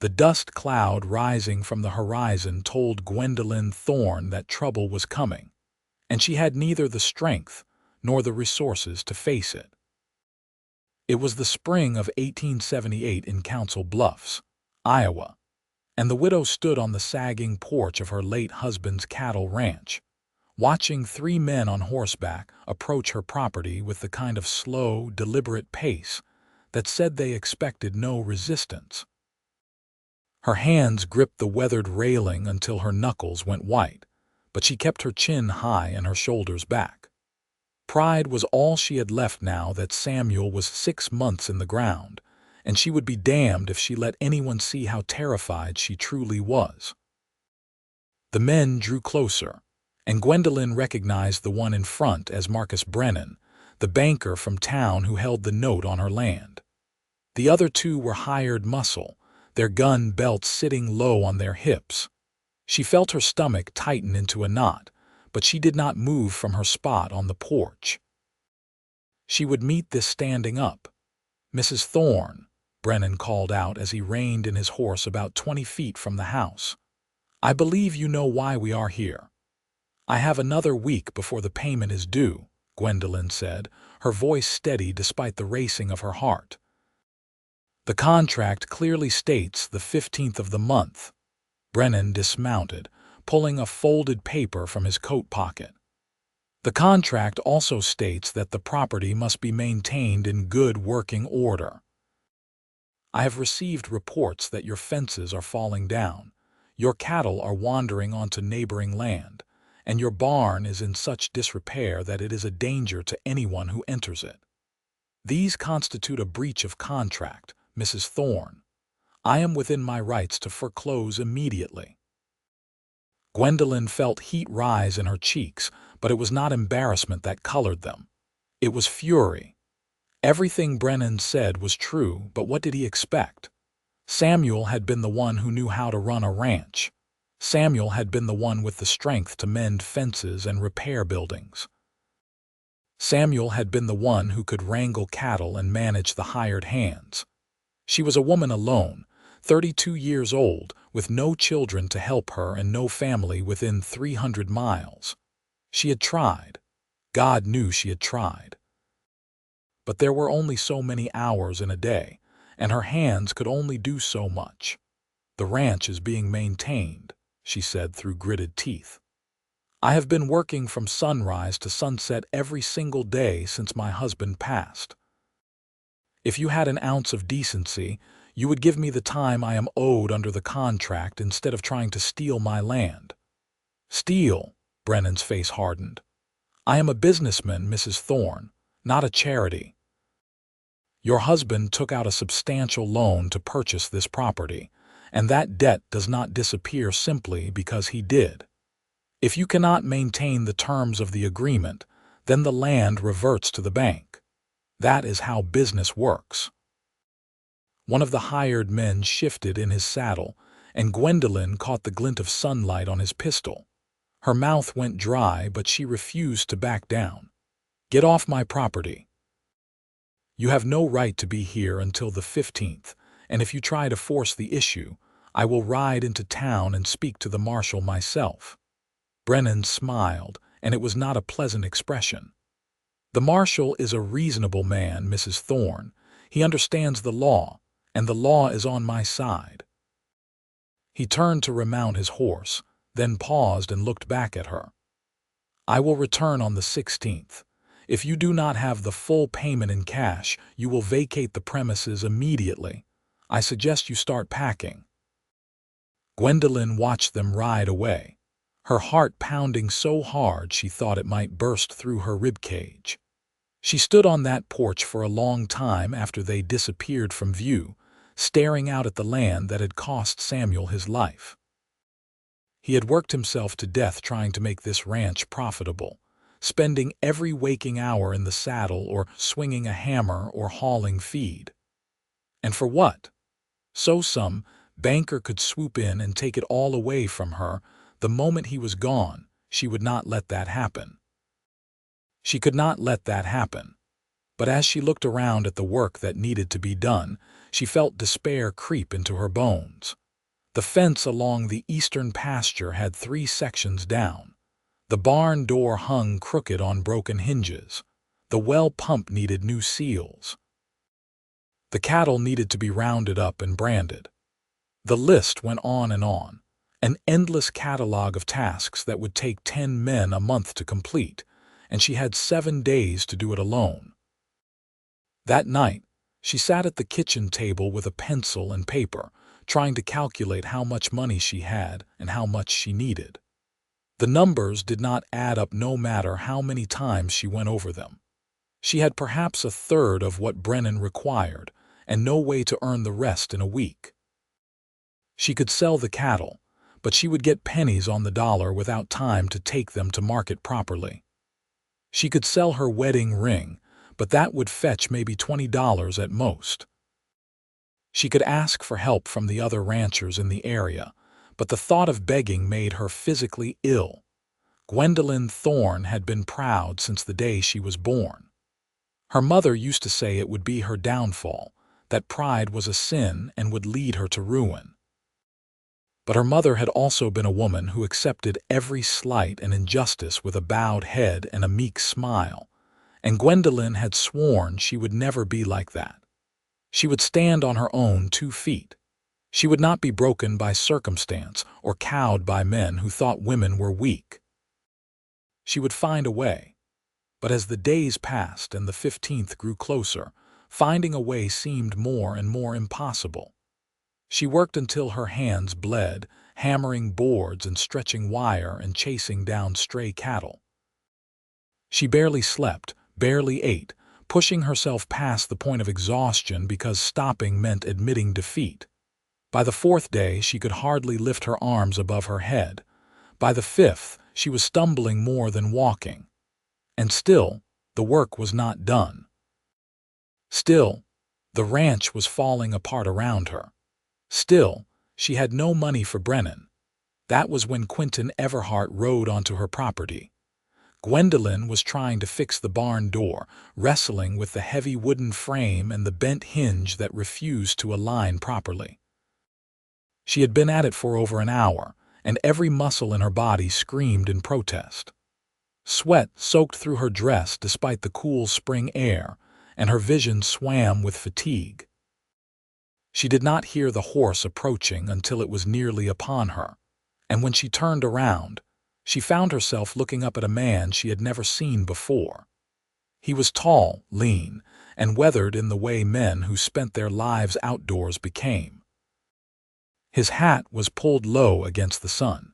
The dust cloud rising from the horizon told Gwendolyn Thorne that trouble was coming, and she had neither the strength nor the resources to face it. It was the spring of 1878 in Council Bluffs, Iowa, and the widow stood on the sagging porch of her late husband's cattle ranch, watching three men on horseback approach her property with the kind of slow, deliberate pace that said they expected no resistance. Her hands gripped the weathered railing until her knuckles went white, but she kept her chin high and her shoulders back. Pride was all she had left now that Samuel was 6 months in the ground, and she would be damned if she let anyone see how terrified she truly was. The men drew closer, and Gwendolyn recognized the one in front as Marcus Brennan, the banker from town who held the note on her land. The other two were hired muscle, their gun belts sitting low on their hips. She felt her stomach tighten into a knot, but she did not move from her spot on the porch. She would meet this standing up. "Mrs. Thorne," Brennan called out as he reined in his horse about 20 feet from the house. "I believe you know why we are here." "I have another week before the payment is due," Gwendolyn said, her voice steady despite the racing of her heart. "The contract clearly states the 15th of the month." Brennan dismounted, pulling a folded paper from his coat pocket. "The contract also states that the property must be maintained in good working order. I have received reports that your fences are falling down, your cattle are wandering onto neighboring land, and your barn is in such disrepair that it is a danger to anyone who enters it. These constitute a breach of contract, Mrs. Thorne. I am within my rights to foreclose immediately." Gwendolyn felt heat rise in her cheeks, but it was not embarrassment that colored them. It was fury. Everything Brennan said was true, but what did he expect? Samuel had been the one who knew how to run a ranch. Samuel had been the one with the strength to mend fences and repair buildings. Samuel had been the one who could wrangle cattle and manage the hired hands. She was a woman alone, 32 years old, with no children to help her and no family within 300 miles. She had tried. God knew she had tried. But there were only so many hours in a day, and her hands could only do so much. "The ranch is being maintained," she said through gritted teeth. "I have been working from sunrise to sunset every single day since my husband passed. If you had an ounce of decency, you would give me the time I am owed under the contract instead of trying to steal my land." "Steal?" Brennan's face hardened. "I am a businessman, Mrs. Thorne, not a charity. Your husband took out a substantial loan to purchase this property, and that debt does not disappear simply because he did. If you cannot maintain the terms of the agreement, then the land reverts to the bank. That is how business works." One of the hired men shifted in his saddle, and Gwendolyn caught the glint of sunlight on his pistol. Her mouth went dry, but she refused to back down. "Get off my property. You have no right to be here until the 15th, and if you try to force the issue, I will ride into town and speak to the marshal myself." Brennan smiled, and it was not a pleasant expression. "The marshal is a reasonable man, Mrs. Thorne. He understands the law, and the law is on my side." He turned to remount his horse, then paused and looked back at her. "I will return on the 16th. If you do not have the full payment in cash, you will vacate the premises immediately. I suggest you start packing." Gwendolyn watched them ride away, her heart pounding so hard she thought it might burst through her ribcage. She stood on that porch for a long time after they disappeared from view, staring out at the land that had cost Samuel his life. He had worked himself to death trying to make this ranch profitable, spending every waking hour in the saddle or swinging a hammer or hauling feed. And for what? So some banker could swoop in and take it all away from her the moment he was gone. She would not let that happen. She could not let that happen. But as she looked around at the work that needed to be done, she felt despair creep into her bones. The fence along the eastern pasture had 3 sections down. The barn door hung crooked on broken hinges. The well pump needed new seals. The cattle needed to be rounded up and branded. The list went on, an endless catalog of tasks that would take 10 men a month to complete, and she had 7 days to do it alone. That night, she sat at the kitchen table with a pencil and paper, trying to calculate how much money she had and how much she needed. The numbers did not add up no matter how many times she went over them. She had perhaps a third of what Brennan required, and no way to earn the rest in a week. She could sell the cattle, but she would get pennies on the dollar without time to take them to market properly. She could sell her wedding ring, but that would fetch maybe $20 at most. She could ask for help from the other ranchers in the area, but the thought of begging made her physically ill. Gwendolyn Thorne had been proud since the day she was born. Her mother used to say it would be her downfall, that pride was a sin and would lead her to ruin. But her mother had also been a woman who accepted every slight and injustice with a bowed head and a meek smile, and Gwendolyn had sworn she would never be like that. She would stand on her own 2 feet. She would not be broken by circumstance or cowed by men who thought women were weak. She would find a way. But as the days passed and the 15th grew closer, finding a way seemed more and more impossible. She worked until her hands bled, hammering boards and stretching wire and chasing down stray cattle. She barely slept, barely ate, pushing herself past the point of exhaustion because stopping meant admitting defeat. By the 4th day, she could hardly lift her arms above her head. By the 5th, she was stumbling more than walking. And still, the work was not done. Still, the ranch was falling apart around her. Still, she had no money for Brennan. That was when Quinton Everhart rode onto her property. Gwendolyn was trying to fix the barn door, wrestling with the heavy wooden frame and the bent hinge that refused to align properly. She had been at it for over an hour, and every muscle in her body screamed in protest. Sweat soaked through her dress despite the cool spring air, and her vision swam with fatigue. She did not hear the horse approaching until it was nearly upon her, and when she turned around, she found herself looking up at a man she had never seen before. He was tall, lean, and weathered in the way men who spent their lives outdoors became. His hat was pulled low against the sun,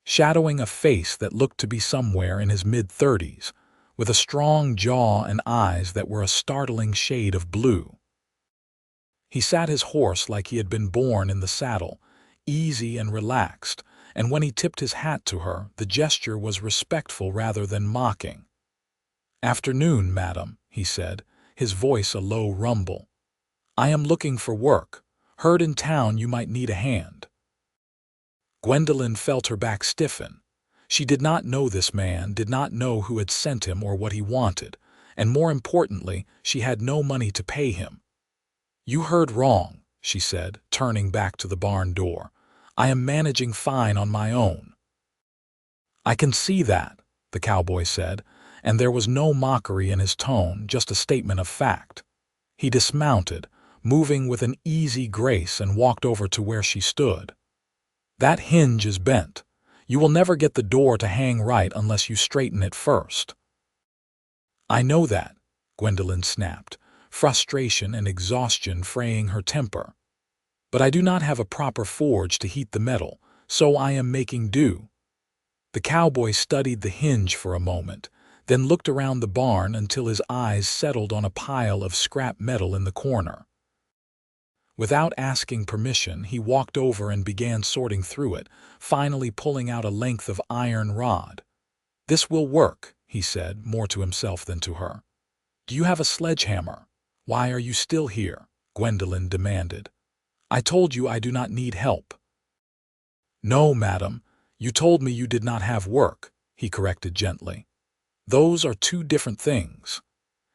shadowing a face that looked to be somewhere in his mid-30s, with a strong jaw and eyes that were a startling shade of blue. He sat his horse like he had been born in the saddle, easy and relaxed, and when he tipped his hat to her, the gesture was respectful rather than mocking. "Afternoon, madam," he said, his voice a low rumble. "I am looking for work. Heard in town you might need a hand." Gwendolyn felt her back stiffen. She did not know this man, did not know who had sent him or what he wanted, and more importantly, she had no money to pay him. "You heard wrong," she said, turning back to the barn door. "I am managing fine on my own." "I can see that," the cowboy said, and there was no mockery in his tone, just a statement of fact. He dismounted, moving with an easy grace, and walked over to where she stood. "That hinge is bent. You will never get the door to hang right unless you straighten it first." "I know that," Gwendolyn snapped, frustration and exhaustion fraying her temper. "But I do not have a proper forge to heat the metal, so I am making do." The cowboy studied the hinge for a moment, then looked around the barn until his eyes settled on a pile of scrap metal in the corner. Without asking permission, he walked over and began sorting through it, finally pulling out a length of iron rod. "This will work," he said, more to himself than to her. "Do you have a sledgehammer?" "Why are you still here?" Gwendolyn demanded. "I told you I do not need help." "No, madam, you told me you did not have work," he corrected gently. "Those are 2 different things."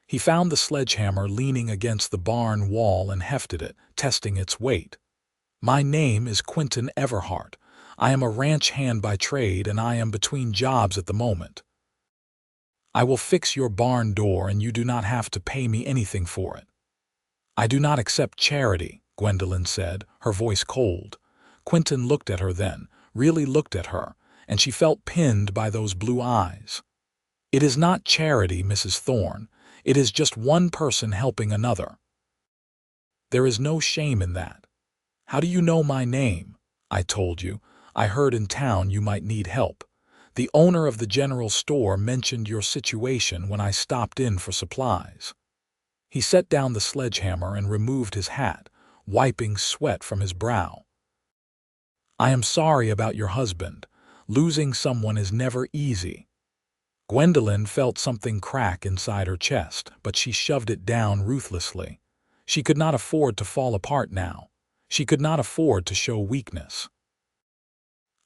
He found the sledgehammer leaning against the barn wall and hefted it, testing its weight. "My name is Quinton Everhart. I am a ranch hand by trade, and I am between jobs at the moment. I will fix your barn door, and you do not have to pay me anything for it." "I do not accept charity," Gwendolyn said, her voice cold. Quinton looked at her then, really looked at her, and she felt pinned by those blue eyes. "It is not charity, Mrs. Thorne. It is just one person helping another. There is no shame in that. How do you know my name?" "I told you. I heard in town you might need help. The owner of the general store mentioned your situation when I stopped in for supplies." He set down the sledgehammer and removed his hat, wiping sweat from his brow. "I am sorry about your husband. Losing someone is never easy." Gwendolyn felt something crack inside her chest, but she shoved it down ruthlessly. She could not afford to fall apart now. She could not afford to show weakness.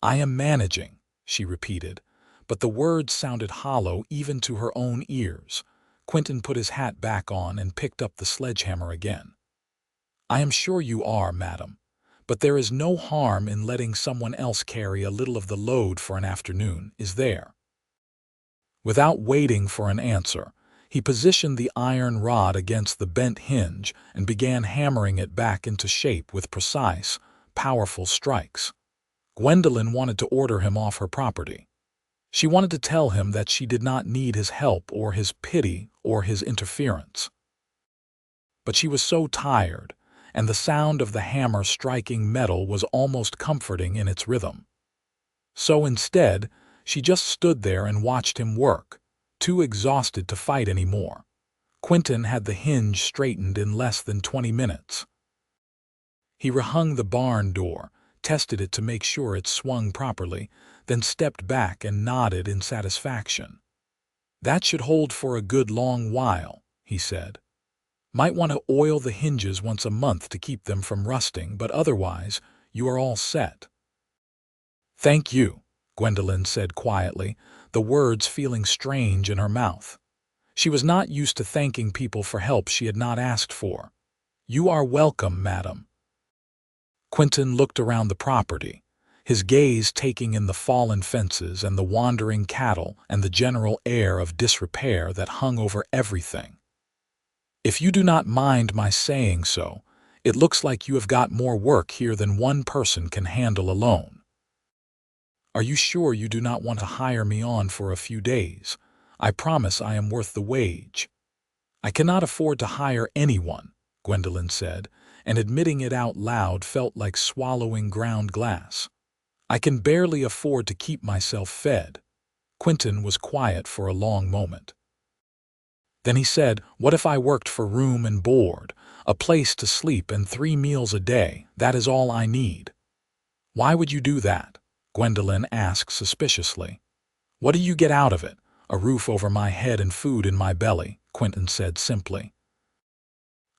"I am managing," she repeated, but the words sounded hollow even to her own ears. Quinton put his hat back on and picked up the sledgehammer again. "I am sure you are, madam, but there is no harm in letting someone else carry a little of the load for an afternoon, is there?" Without waiting for an answer, he positioned the iron rod against the bent hinge and began hammering it back into shape with precise, powerful strikes. Gwendolyn wanted to order him off her property. She wanted to tell him that she did not need his help or his pity or his interference. But she was so tired, and the sound of the hammer striking metal was almost comforting in its rhythm. So instead, she just stood there and watched him work, too exhausted to fight anymore. Quinton had the hinge straightened in less than 20 minutes. He rehung the barn door, tested it to make sure it swung properly, then stepped back and nodded in satisfaction. "That should hold for a good long while," he said. "Might want to oil the hinges once a month to keep them from rusting, but otherwise, you are all set." "Thank you," Gwendolyn said quietly, the words feeling strange in her mouth. She was not used to thanking people for help she had not asked for. "You are welcome, madam." Quinton looked around the property, his gaze taking in the fallen fences and the wandering cattle and the general air of disrepair that hung over everything. "If you do not mind my saying so, it looks like you have got more work here than one person can handle alone. Are you sure you do not want to hire me on for a few days? I promise I am worth the wage." "I cannot afford to hire anyone," Gwendolyn said, and admitting it out loud felt like swallowing ground glass. "I can barely afford to keep myself fed." Quinton was quiet for a long moment. Then he said, "What if I worked for room and board, a place to sleep and 3 meals a day? That is all I need." "Why would you do that?" Gwendolyn asked suspiciously. "What do you get out of it? A roof over my head and food in my belly," Quinton said simply.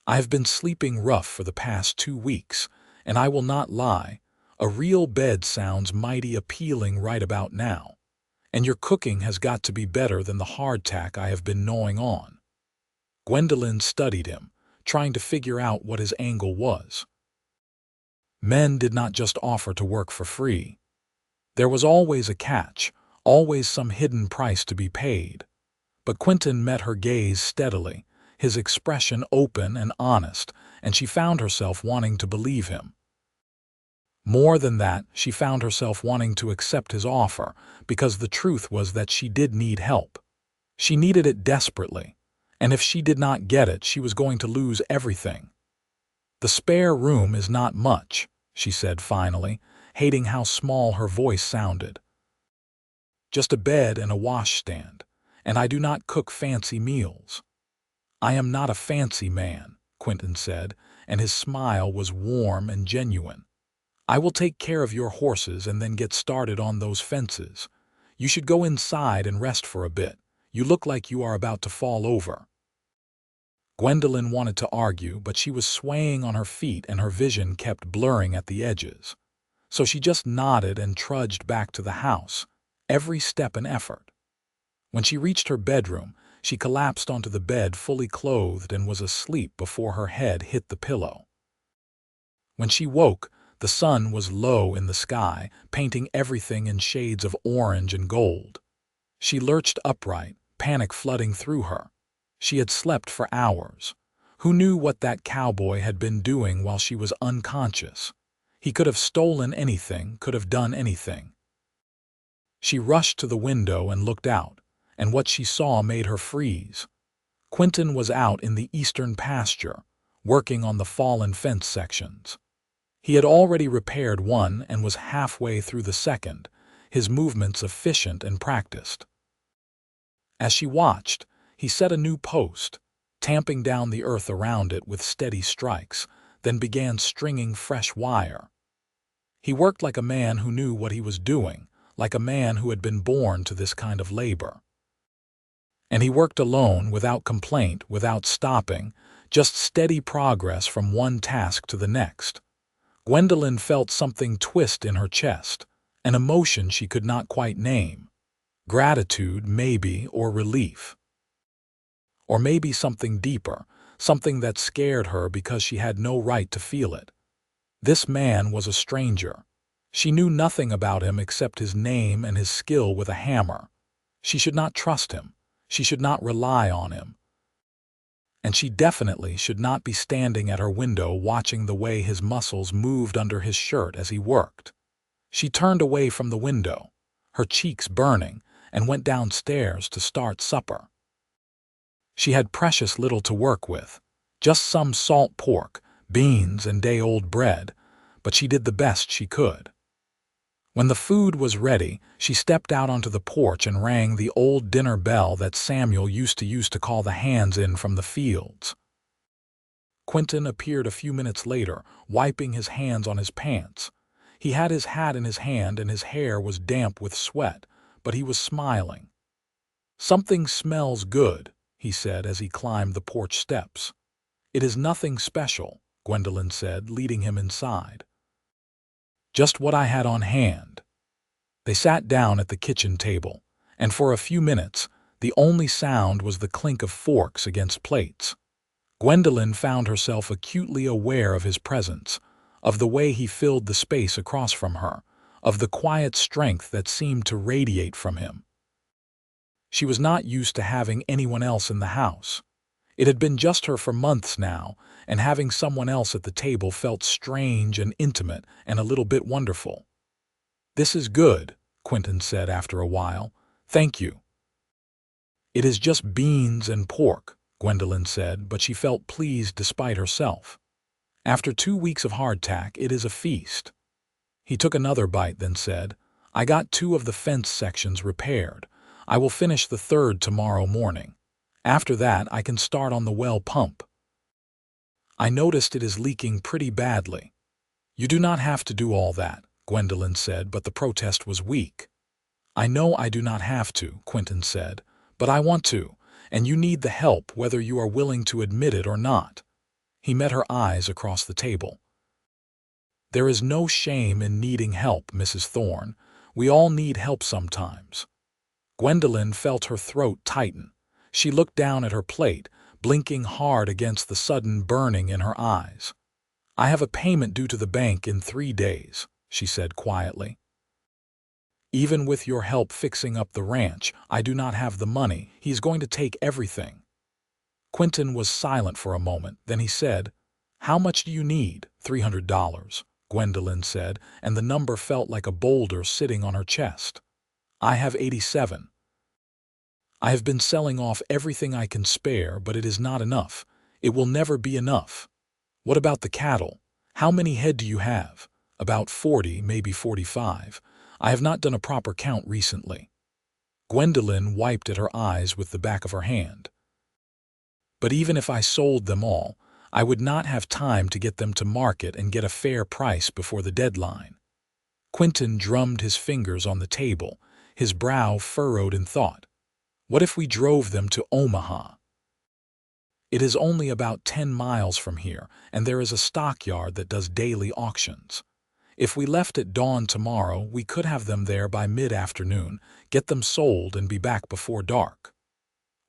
"I have been sleeping rough for the past 2 weeks, and I will not lie, a real bed sounds mighty appealing right about now. And your cooking has got to be better than the hardtack I have been gnawing on." Gwendolyn studied him, trying to figure out what his angle was. Men did not just offer to work for free. There was always a catch, always some hidden price to be paid. But Quinton met her gaze steadily, his expression open and honest, and she found herself wanting to believe him. More than that, she found herself wanting to accept his offer, because the truth was that she did need help. She needed it desperately, and if she did not get it, she was going to lose everything. "The spare room is not much," she said finally, hating how small her voice sounded. "Just a bed and a washstand, and I do not cook fancy meals." "I am not a fancy man," Quinton said, and his smile was warm and genuine. "I will take care of your horses and then get started on those fences. You should go inside and rest for a bit. You look like you are about to fall over." Gwendolyn wanted to argue, but she was swaying on her feet and her vision kept blurring at the edges. So she just nodded and trudged back to the house, every step an effort. When she reached her bedroom, She collapsed onto the bed fully clothed and was asleep before her head hit the pillow. When she woke, the sun was low in the sky, painting everything in shades of orange and gold. She lurched upright, panic flooding through her. She had slept for hours. Who knew what that cowboy had been doing while she was unconscious? He could have stolen anything, could have done anything. She rushed to the window and looked out, and what she saw made her freeze. Quinton was out in the eastern pasture, working on the fallen fence sections. He had already repaired one and was halfway through the second, his movements efficient and practiced. As she watched, he set a new post, tamping down the earth around it with steady strikes, then began stringing fresh wire. He worked like a man who knew what he was doing, like a man who had been born to this kind of labor. And he worked alone, without complaint, without stopping, just steady progress from one task to the next. Gwendolyn felt something twist in her chest, an emotion she could not quite name. Gratitude, maybe, or relief. Or maybe something deeper, something that scared her because she had no right to feel it. This man was a stranger. She knew nothing about him except his name and his skill with a hammer. She should not trust him. She should not rely on him. And she definitely should not be standing at her window watching the way his muscles moved under his shirt as he worked. She turned away from the window, her cheeks burning, and went downstairs to start supper. She had precious little to work with, just some salt pork, beans, and day-old bread, but she did the best she could. When the food was ready, she stepped out onto the porch and rang the old dinner bell that Samuel used to call the hands in from the fields. Quinton appeared a few minutes later, wiping his hands on his pants. He had his hat in his hand and his hair was damp with sweat, but he was smiling. "Something smells good," he said as he climbed the porch steps. "It is nothing special," Gwendolyn said, leading him inside. "Just what I had on hand." They sat down at the kitchen table, and for a few minutes, the only sound was the clink of forks against plates. Gwendolyn found herself acutely aware of his presence, of the way he filled the space across from her, of the quiet strength that seemed to radiate from him. She was not used to having anyone else in the house. It had been just her for months now, and having someone else at the table felt strange and intimate and a little bit wonderful. "This is good," Quinton said after a while. "Thank you." "It is just beans and pork," Gwendolyn said, but she felt pleased despite herself. "After 2 weeks of hardtack, it is a feast." He took another bite, then said, "I got 2 of the fence sections repaired. I will finish the 3rd tomorrow morning. After that, I can start on the well pump. I noticed it is leaking pretty badly." "You do not have to do all that," Gwendolyn said, but the protest was weak. "I know I do not have to," Quinton said, "but I want to, and you need the help whether you are willing to admit it or not." He met her eyes across the table. "There is no shame in needing help, Mrs. Thorne. We all need help sometimes." Gwendolyn felt her throat tighten. She looked down at her plate, blinking hard against the sudden burning in her eyes. "I have a payment due to the bank in 3 days," she said quietly. "Even with your help fixing up the ranch, I do not have the money. He is going to take everything." Quinton was silent for a moment, then he said, "How much do you need?" $300, Gwendolyn said, and the number felt like a boulder sitting on her chest. "I have 87. I have been selling off everything I can spare, but it is not enough. It will never be enough." "What about the cattle? How many head do you have?" "About 40, maybe 45. I have not done a proper count recently." Gwendolyn wiped at her eyes with the back of her hand. "But even if I sold them all, I would not have time to get them to market and get a fair price before the deadline." Quinton drummed his fingers on the table, his brow furrowed in thought. "What if we drove them to Omaha? It is only about 10 miles from here, and there is a stockyard that does daily auctions. If we left at dawn tomorrow, we could have them there by mid-afternoon, get them sold, and be back before dark."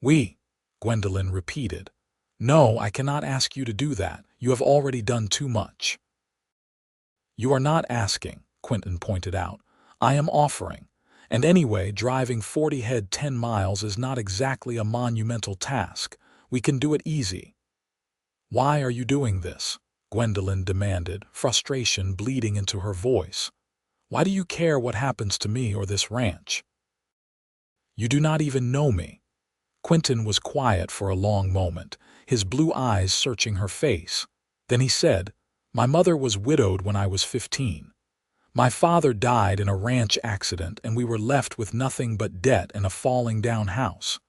"Oui," Gwendolyn repeated. No, I cannot ask you to do that. You have already done too much. You are not asking, Quinton pointed out. I am offering. And anyway, driving 40 head 10 miles is not exactly a monumental task. We can do it easy. Why are you doing this? Gwendolyn demanded, frustration bleeding into her voice. Why do you care what happens to me or this ranch? You do not even know me. Quinton was quiet for a long moment, his blue eyes searching her face. Then he said, My mother was widowed when I was 15. My father died in a ranch accident and we were left with nothing but debt and a falling down house.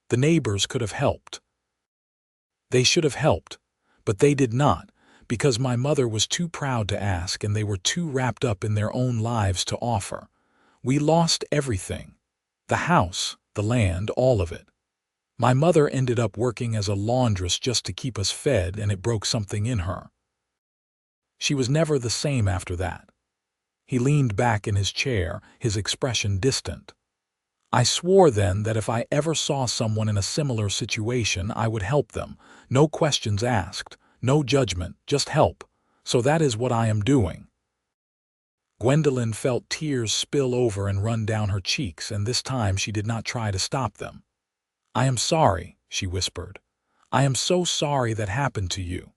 The neighbors could have helped. They should have helped, but they did not, because my mother was too proud to ask and they were too wrapped up in their own lives to offer. We lost everything. The house, the land, all of it. My mother ended up working as a laundress just to keep us fed, and it broke something in her. She was never the same after that. He leaned back in his chair, his expression distant. I swore then that if I ever saw someone in a similar situation, I would help them. No questions asked, no judgment, just help. So that is what I am doing. Gwendolyn felt tears spill over and run down her cheeks, and this time she did not try to stop them. I am sorry, she whispered. I am so sorry that happened to you.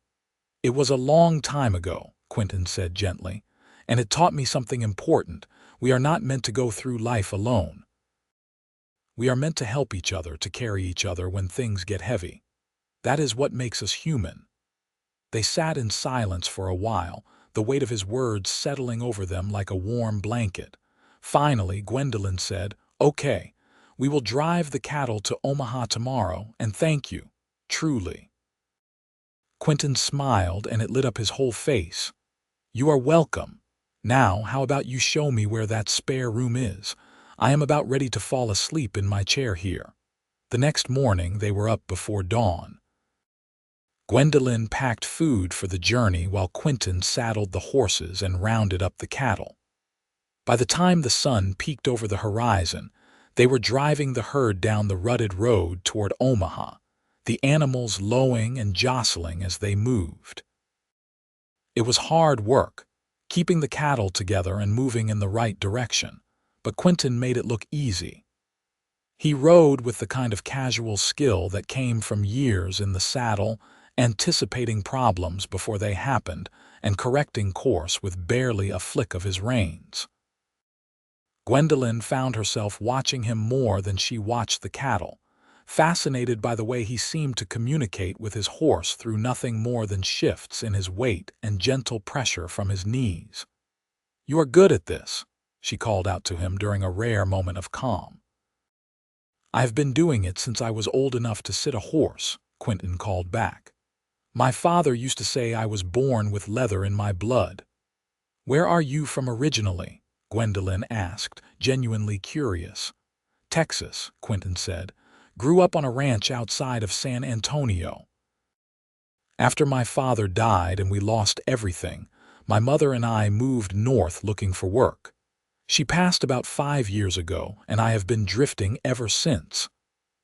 It was a long time ago, Quinton said gently, and it taught me something important. We are not meant to go through life alone. We are meant to help each other, to carry each other when things get heavy. That is what makes us human. They sat in silence for a while, the weight of his words settling over them like a warm blanket. Finally, Gwendolyn said, Okay, we will drive the cattle to Omaha tomorrow, and thank you, truly. Quinton smiled, and it lit up his whole face. You are welcome. Now, how about you show me where that spare room is? I am about ready to fall asleep in my chair here. The next morning they were up before dawn. Gwendolyn packed food for the journey while Quinton saddled the horses and rounded up the cattle. By the time the sun peeked over the horizon, they were driving the herd down the rutted road toward Omaha, the animals lowing and jostling as they moved. It was hard work, keeping the cattle together and moving in the right direction, but Quinton made it look easy. He rode with the kind of casual skill that came from years in the saddle, anticipating problems before they happened and correcting course with barely a flick of his reins. Gwendolyn found herself watching him more than she watched the cattle, fascinated by the way he seemed to communicate with his horse through nothing more than shifts in his weight and gentle pressure from his knees. You are good at this, she called out to him during a rare moment of calm. I have been doing it since I was old enough to sit a horse, Quinton called back. My father used to say I was born with leather in my blood. Where are you from originally? Gwendolyn asked, genuinely curious. Texas, Quinton said. Grew up on a ranch outside of San Antonio. After my father died and we lost everything, my mother and I moved north looking for work. She passed about 5 years ago, and I have been drifting ever since,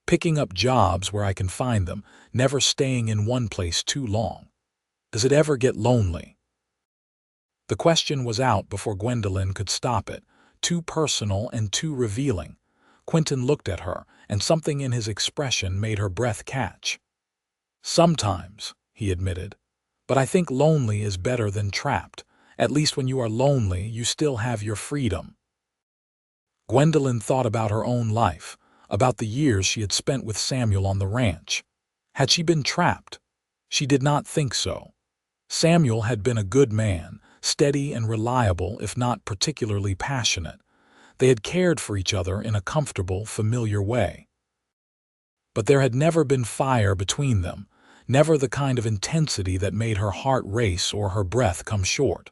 picking up jobs where I can find them, never staying in one place too long. Does it ever get lonely? The question was out before Gwendolyn could stop it, too personal and too revealing. Quinton looked at her, and something in his expression made her breath catch. Sometimes, he admitted, but I think lonely is better than trapped. At least when you are lonely, you still have your freedom. Gwendolyn thought about her own life, about the years she had spent with Samuel on the ranch. Had she been trapped? She did not think so. Samuel had been a good man, steady and reliable if not particularly passionate. They had cared for each other in a comfortable, familiar way. But there had never been fire between them, never the kind of intensity that made her heart race or her breath come short.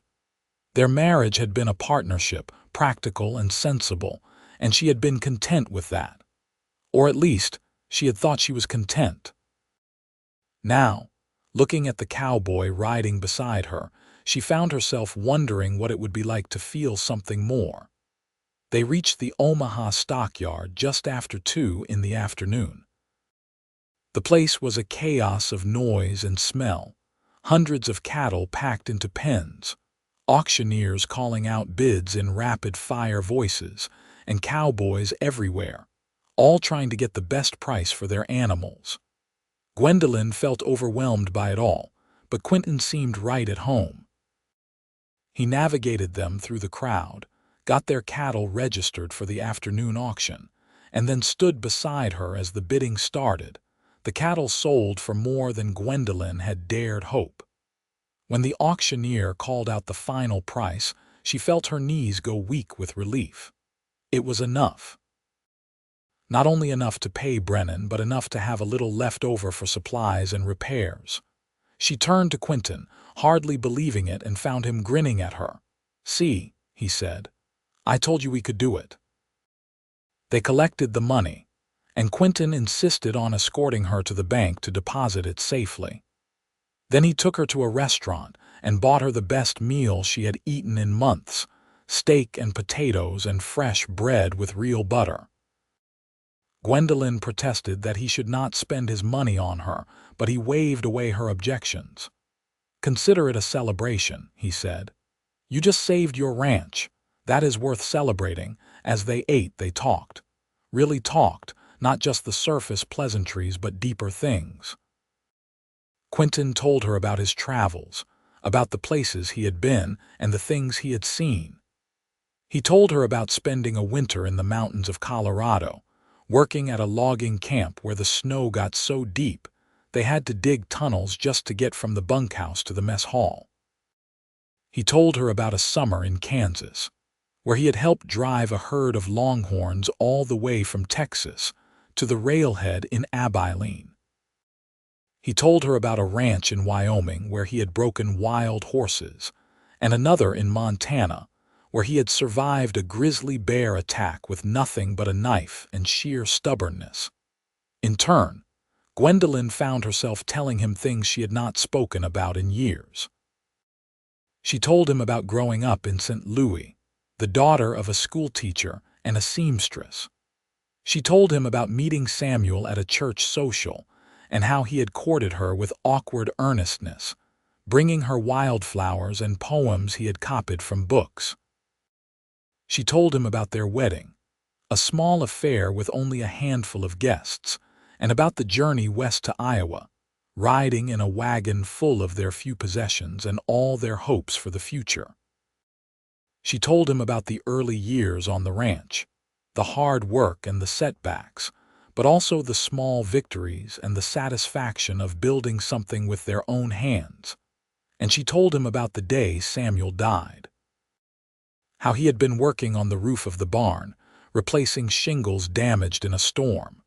Their marriage had been a partnership, practical and sensible, and she had been content with that. Or at least, she had thought she was content. Now, looking at the cowboy riding beside her, she found herself wondering what it would be like to feel something more. They reached the Omaha stockyard just after 2 in the afternoon. The place was a chaos of noise and smell, hundreds of cattle packed into pens, auctioneers calling out bids in rapid-fire voices, and cowboys everywhere, all trying to get the best price for their animals. Gwendolyn felt overwhelmed by it all, but Quinton seemed right at home. He navigated them through the crowd, got their cattle registered for the afternoon auction, and then stood beside her as the bidding started. The cattle sold for more than Gwendolyn had dared hope. When the auctioneer called out the final price, she felt her knees go weak with relief. It was enough. Not only enough to pay Brennan, but enough to have a little left over for supplies and repairs. She turned to Quinton, hardly believing it, and found him grinning at her. "See," he said, "I told you we could do it." They collected the money, and Quinton insisted on escorting her to the bank to deposit it safely. Then he took her to a restaurant and bought her the best meal she had eaten in months, steak and potatoes and fresh bread with real butter. Gwendolyn protested that he should not spend his money on her, but he waved away her objections. "Consider it a celebration," he said. "You just saved your ranch. That is worth celebrating." As they ate, they talked. Really talked, not just the surface pleasantries but deeper things. Quinton told her about his travels, about the places he had been and the things he had seen. He told her about spending a winter in the mountains of Colorado, working at a logging camp where the snow got so deep they had to dig tunnels just to get from the bunkhouse to the mess hall. He told her about a summer in Kansas, where he had helped drive a herd of longhorns all the way from Texas to the railhead in Abilene. He told her about a ranch in Wyoming where he had broken wild horses, and another in Montana where he had survived a grizzly bear attack with nothing but a knife and sheer stubbornness. In turn, Gwendolyn found herself telling him things she had not spoken about in years. She told him about growing up in St. Louis, the daughter of a schoolteacher and a seamstress. She told him about meeting Samuel at a church social and how he had courted her with awkward earnestness, bringing her wildflowers and poems he had copied from books. She told him about their wedding, a small affair with only a handful of guests, and about the journey west to Iowa, riding in a wagon full of their few possessions and all their hopes for the future. She told him about the early years on the ranch, the hard work and the setbacks, but also the small victories and the satisfaction of building something with their own hands. And she told him about the day Samuel died. How he had been working on the roof of the barn, replacing shingles damaged in a storm.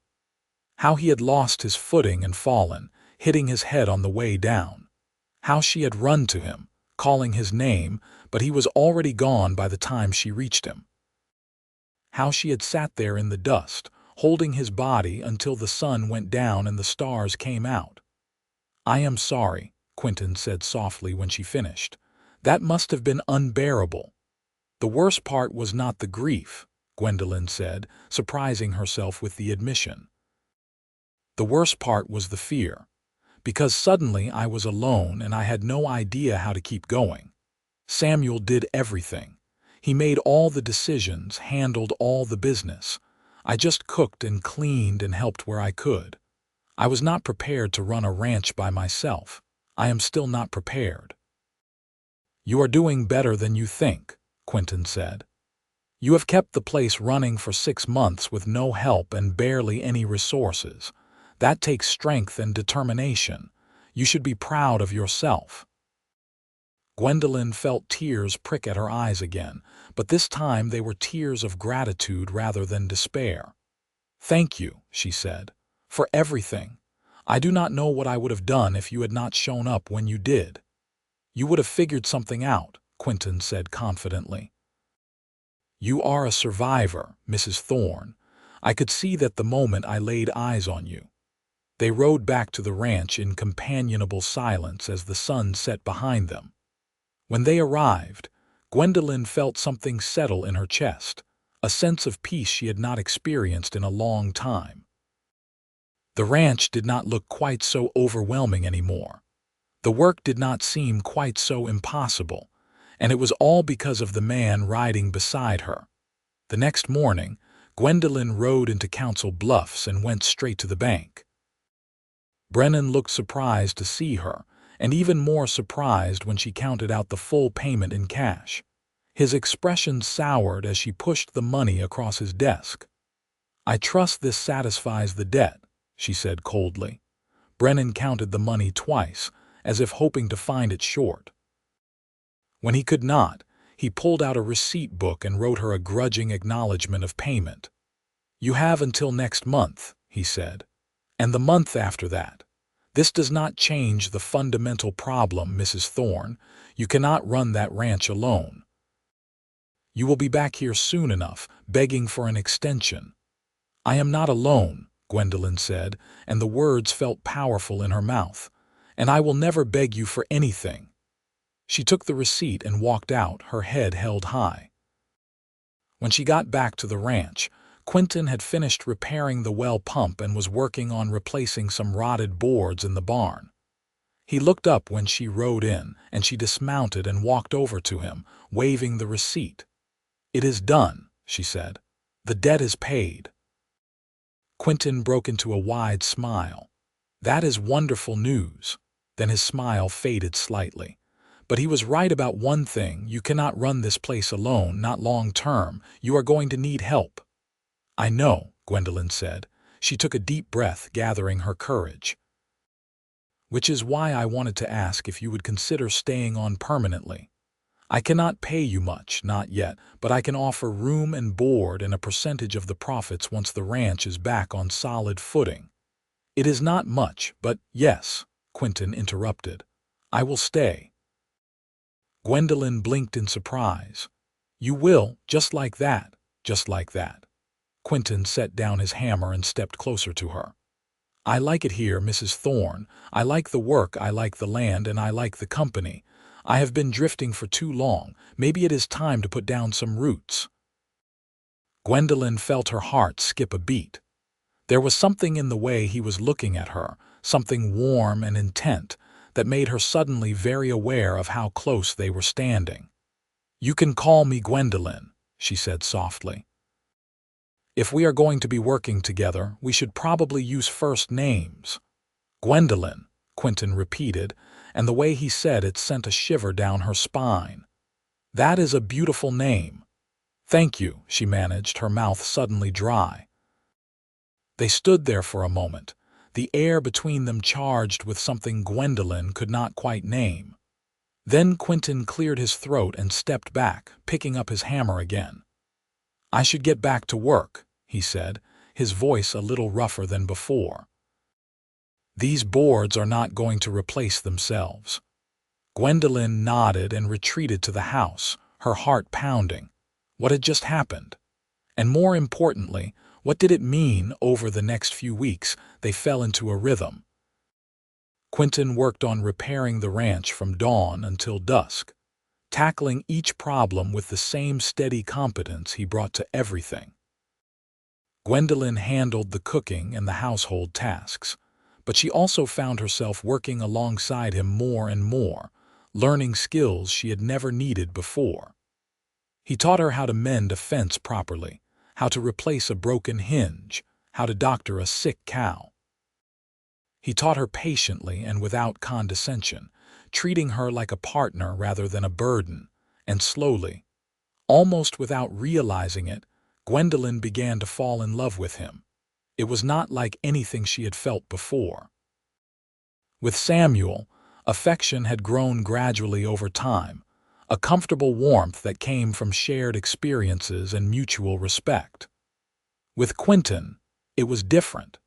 How he had lost his footing and fallen, hitting his head on the way down. How she had run to him, calling his name, but he was already gone by the time she reached him. How she had sat there in the dust, holding his body until the sun went down and the stars came out. "I am sorry," Quinton said softly when she finished. "That must have been unbearable." "The worst part was not the grief," Gwendolyn said, surprising herself with the admission. "The worst part was the fear, because suddenly I was alone and I had no idea how to keep going. Samuel did everything. He made all the decisions, handled all the business. I just cooked and cleaned and helped where I could. I was not prepared to run a ranch by myself. I am still not prepared." "You are doing better than you think," Quinton said. "You have kept the place running for 6 months with no help and barely any resources. That takes strength and determination. You should be proud of yourself." Gwendolyn felt tears prick at her eyes again, but this time they were tears of gratitude rather than despair. "Thank you," she said, "for everything. I do not know what I would have done if you had not shown up when you did." "You would have figured something out," Quinton said confidently. "You are a survivor, Mrs. Thorne. I could see that the moment I laid eyes on you." They rode back to the ranch in companionable silence as the sun set behind them. When they arrived, Gwendolyn felt something settle in her chest, a sense of peace she had not experienced in a long time. The ranch did not look quite so overwhelming anymore. The work did not seem quite so impossible, and it was all because of the man riding beside her. The next morning, Gwendolyn rode into Council Bluffs and went straight to the bank. Brennan looked surprised to see her, and even more surprised when she counted out the full payment in cash. His expression soured as she pushed the money across his desk. "I trust this satisfies the debt," she said coldly. Brennan counted the money twice, as if hoping to find it short. When he could not, he pulled out a receipt book and wrote her a grudging acknowledgment of payment. "You have until next month," he said, "and the month after that. This does not change the fundamental problem, Mrs. Thorne. You cannot run that ranch alone. You will be back here soon enough, begging for an extension." "I am not alone," Gwendolyn said, and the words felt powerful in her mouth, "and I will never beg you for anything." She took the receipt and walked out, her head held high. When she got back to the ranch, Quinton had finished repairing the well pump and was working on replacing some rotted boards in the barn. He looked up when she rode in, and she dismounted and walked over to him, waving the receipt. "It is done," she said. "The debt is paid." Quinton broke into a wide smile. "That is wonderful news." Then his smile faded slightly. "But he was right about one thing. You cannot run this place alone, not long term. You are going to need help." "I know," Gwendolyn said. She took a deep breath, gathering her courage. "Which is why I wanted to ask if you would consider staying on permanently. I cannot pay you much, not yet, but I can offer room and board and a percentage of the profits once the ranch is back on solid footing." "It is not much, but yes," Quinton interrupted. "I will stay." Gwendolyn blinked in surprise. "You will, just like that, just like that." Quinton set down his hammer and stepped closer to her. "I like it here, Mrs. Thorne. I like the work, I like the land, and I like the company. I have been drifting for too long. Maybe it is time to put down some roots." Gwendolyn felt her heart skip a beat. There was something in the way he was looking at her, something warm and intent, that made her suddenly very aware of how close they were standing. "You can call me Gwendolyn," she said softly. "If we are going to be working together, we should probably use first names." "Gwendolyn," Quinton repeated, and the way he said it sent a shiver down her spine. "That is a beautiful name." "Thank you," she managed, her mouth suddenly dry. They stood there for a moment, the air between them charged with something Gwendolyn could not quite name. Then Quinton cleared his throat and stepped back, picking up his hammer again. "I should get back to work," he said, his voice a little rougher than before. "These boards are not going to replace themselves." Gwendolyn nodded and retreated to the house, her heart pounding. What had just happened? And more importantly, what did it mean? Over the next few weeks, they fell into a rhythm. Quinton worked on repairing the ranch from dawn until dusk, tackling each problem with the same steady competence he brought to everything. Gwendolyn handled the cooking and the household tasks, but she also found herself working alongside him more and more, learning skills she had never needed before. He taught her how to mend a fence properly, how to replace a broken hinge, how to doctor a sick cow. He taught her patiently and without condescension, treating her like a partner rather than a burden, and slowly, almost without realizing it, Gwendolyn began to fall in love with him. It was not like anything she had felt before. With Samuel, affection had grown gradually over time, a comfortable warmth that came from shared experiences and mutual respect. With Quinton, it was different.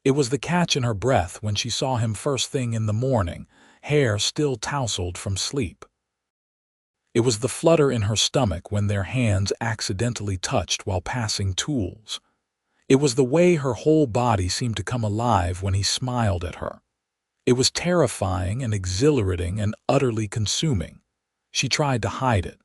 It was the catch in her breath when she saw him first thing in the morning, hair still tousled from sleep. It was the flutter in her stomach when their hands accidentally touched while passing tools. It was the way her whole body seemed to come alive when he smiled at her. It was terrifying and exhilarating and utterly consuming. She tried to hide it.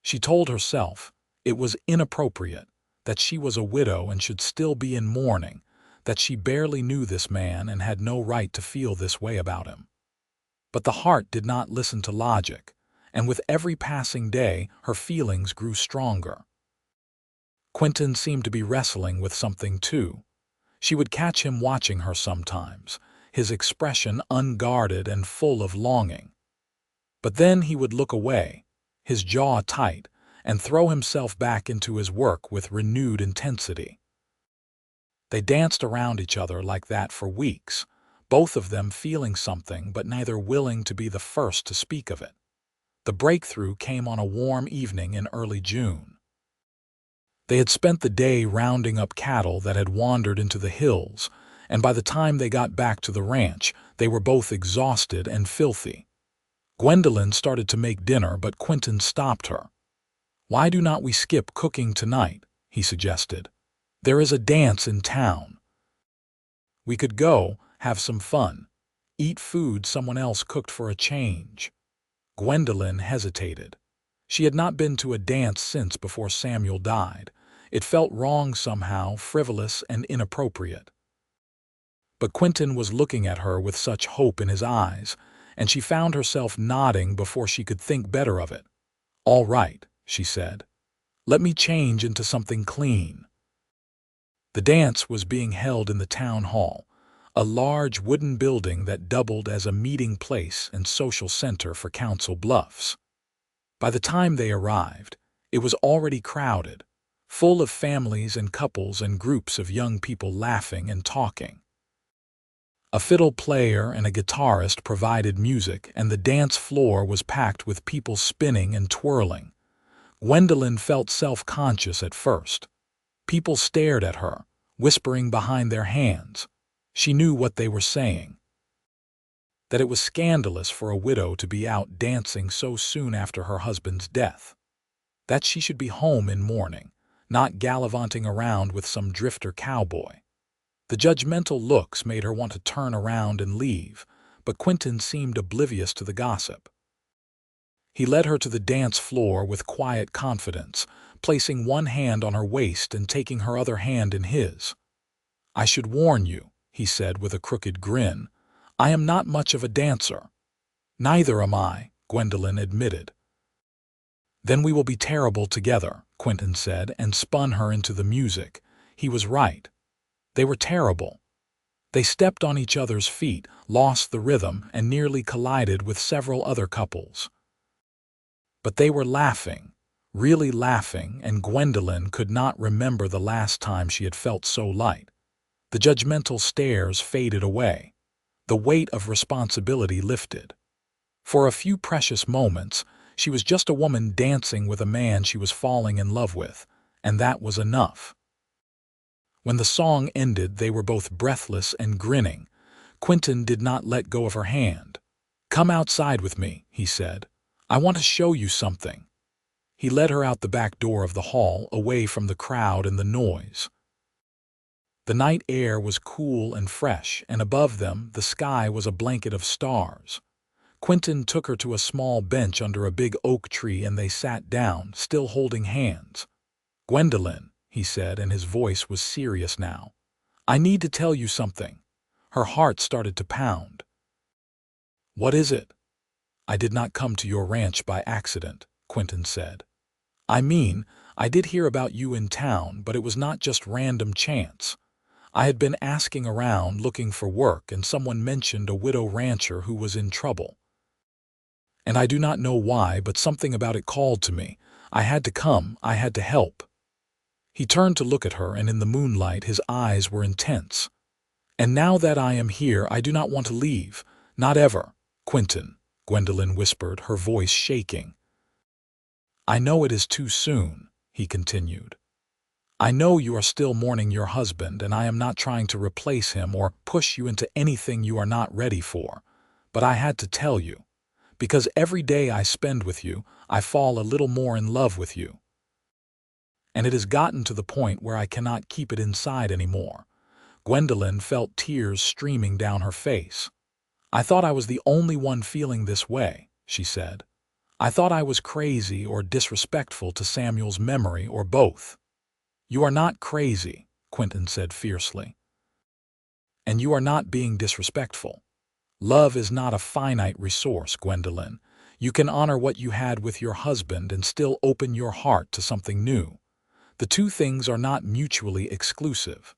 She told herself it was inappropriate, that she was a widow and should still be in mourning, that she barely knew this man and had no right to feel this way about him. But the heart did not listen to logic, and with every passing day, her feelings grew stronger. Quinton seemed to be wrestling with something too. She would catch him watching her sometimes, his expression unguarded and full of longing. But then he would look away, his jaw tight, and throw himself back into his work with renewed intensity. They danced around each other like that for weeks, both of them feeling something but neither willing to be the first to speak of it. The breakthrough came on a warm evening in early June. They had spent the day rounding up cattle that had wandered into the hills, and by the time they got back to the ranch, they were both exhausted and filthy. Gwendolyn started to make dinner, but Quinton stopped her. "Why do not we skip cooking tonight?" he suggested. "There is a dance in town. We could go, have some fun, eat food someone else cooked for a change." Gwendolyn hesitated. She had not been to a dance since before Samuel died. It felt wrong somehow, frivolous and inappropriate. But Quinton was looking at her with such hope in his eyes, and she found herself nodding before she could think better of it. "All right," she said. "Let me change into something clean." The dance was being held in the town hall, a large wooden building that doubled as a meeting place and social center for Council Bluffs. By the time they arrived, it was already crowded, full of families and couples and groups of young people laughing and talking. A fiddle player and a guitarist provided music, and the dance floor was packed with people spinning and twirling. Gwendolyn felt self-conscious at first. People stared at her, whispering behind their hands. She knew what they were saying. That it was scandalous for a widow to be out dancing so soon after her husband's death. That she should be home in mourning, not gallivanting around with some drifter cowboy. The judgmental looks made her want to turn around and leave, but Quinton seemed oblivious to the gossip. He led her to the dance floor with quiet confidence, placing one hand on her waist and taking her other hand in his. "I should warn you," he said with a crooked grin, "I am not much of a dancer." "Neither am I," Gwendolyn admitted. "Then we will be terrible together," Quinton said, and spun her into the music. He was right. They were terrible. They stepped on each other's feet, lost the rhythm, and nearly collided with several other couples. But they were laughing, really laughing, and Gwendolyn could not remember the last time she had felt so light. The judgmental stares faded away. The weight of responsibility lifted. For a few precious moments, she was just a woman dancing with a man she was falling in love with, and that was enough. When the song ended, they were both breathless and grinning. Quinton did not let go of her hand. "Come outside with me," he said. "I want to show you something." He led her out the back door of the hall, away from the crowd and the noise. The night air was cool and fresh, and above them the sky was a blanket of stars. Quinton took her to a small bench under a big oak tree, and they sat down, still holding hands. "Gwendolyn," he said, and his voice was serious now, "I need to tell you something." Her heart started to pound. "What is it?" "I did not come to your ranch by accident," Quinton said. "I mean, I did hear about you in town, but it was not just random chance. I had been asking around looking for work, and someone mentioned a widow rancher who was in trouble. And I do not know why, but something about it called to me. I had to come, I had to help." He turned to look at her, and in the moonlight his eyes were intense. "And now that I am here, I do not want to leave. Not ever, Quinton," Gwendolyn whispered, her voice shaking. "I know it is too soon," he continued. "I know you are still mourning your husband, and I am not trying to replace him or push you into anything you are not ready for. But I had to tell you, because every day I spend with you, I fall a little more in love with you. And it has gotten to the point where I cannot keep it inside anymore." Gwendolyn felt tears streaming down her face. "I thought I was the only one feeling this way," she said. "I thought I was crazy or disrespectful to Samuel's memory, or both." "You are not crazy," Quinton said fiercely. And you are not being disrespectful. Love is not a finite resource, Gwendolyn. You can honor what you had with your husband and still open your heart to something new. The two things are not mutually exclusive.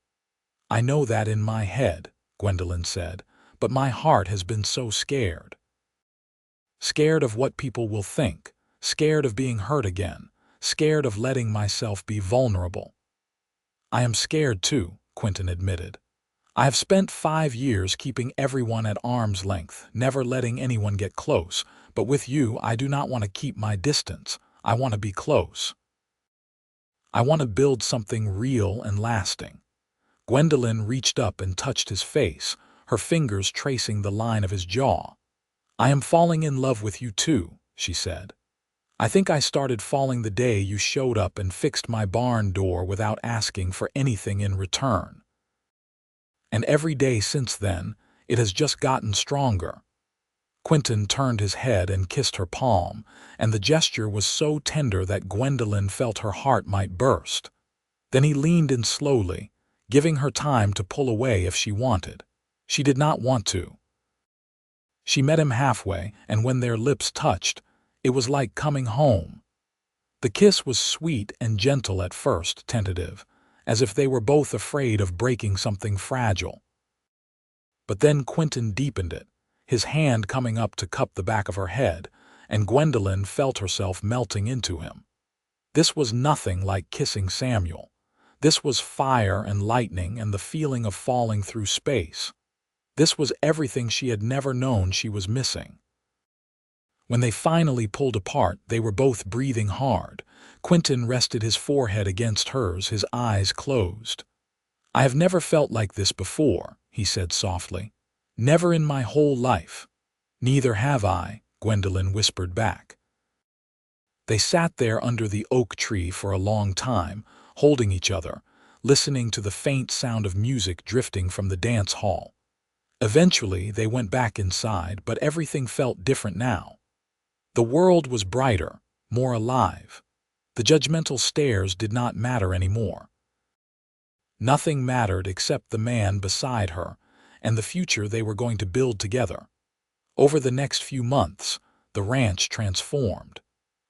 I know that in my head, Gwendolyn said, but my heart has been so scared. Scared of what people will think, scared of being hurt again, scared of letting myself be vulnerable. I am scared too, Quinton admitted. I have spent 5 years keeping everyone at arm's length, never letting anyone get close, but with you I do not want to keep my distance. I want to be close. I want to build something real and lasting. Gwendolyn reached up and touched his face, her fingers tracing the line of his jaw. I am falling in love with you too, she said. I think I started falling the day you showed up and fixed my barn door without asking for anything in return. And every day since then, it has just gotten stronger. Quinton turned his head and kissed her palm, and the gesture was so tender that Gwendolyn felt her heart might burst. Then he leaned in slowly, giving her time to pull away if she wanted. She did not want to. She met him halfway, and when their lips touched, it was like coming home. The kiss was sweet and gentle at first, tentative, as if they were both afraid of breaking something fragile. But then Quinton deepened it, his hand coming up to cup the back of her head, and Gwendolyn felt herself melting into him. This was nothing like kissing Samuel. This was fire and lightning and the feeling of falling through space. This was everything she had never known she was missing. When they finally pulled apart, they were both breathing hard. Quinton rested his forehead against hers, his eyes closed. I have never felt like this before, he said softly. Never in my whole life. Neither have I, Gwendolyn whispered back. They sat there under the oak tree for a long time, holding each other, listening to the faint sound of music drifting from the dance hall. Eventually, they went back inside, but everything felt different now. The world was brighter, more alive. The judgmental stares did not matter anymore. Nothing mattered except the man beside her and the future they were going to build together. Over the next few months, the ranch transformed.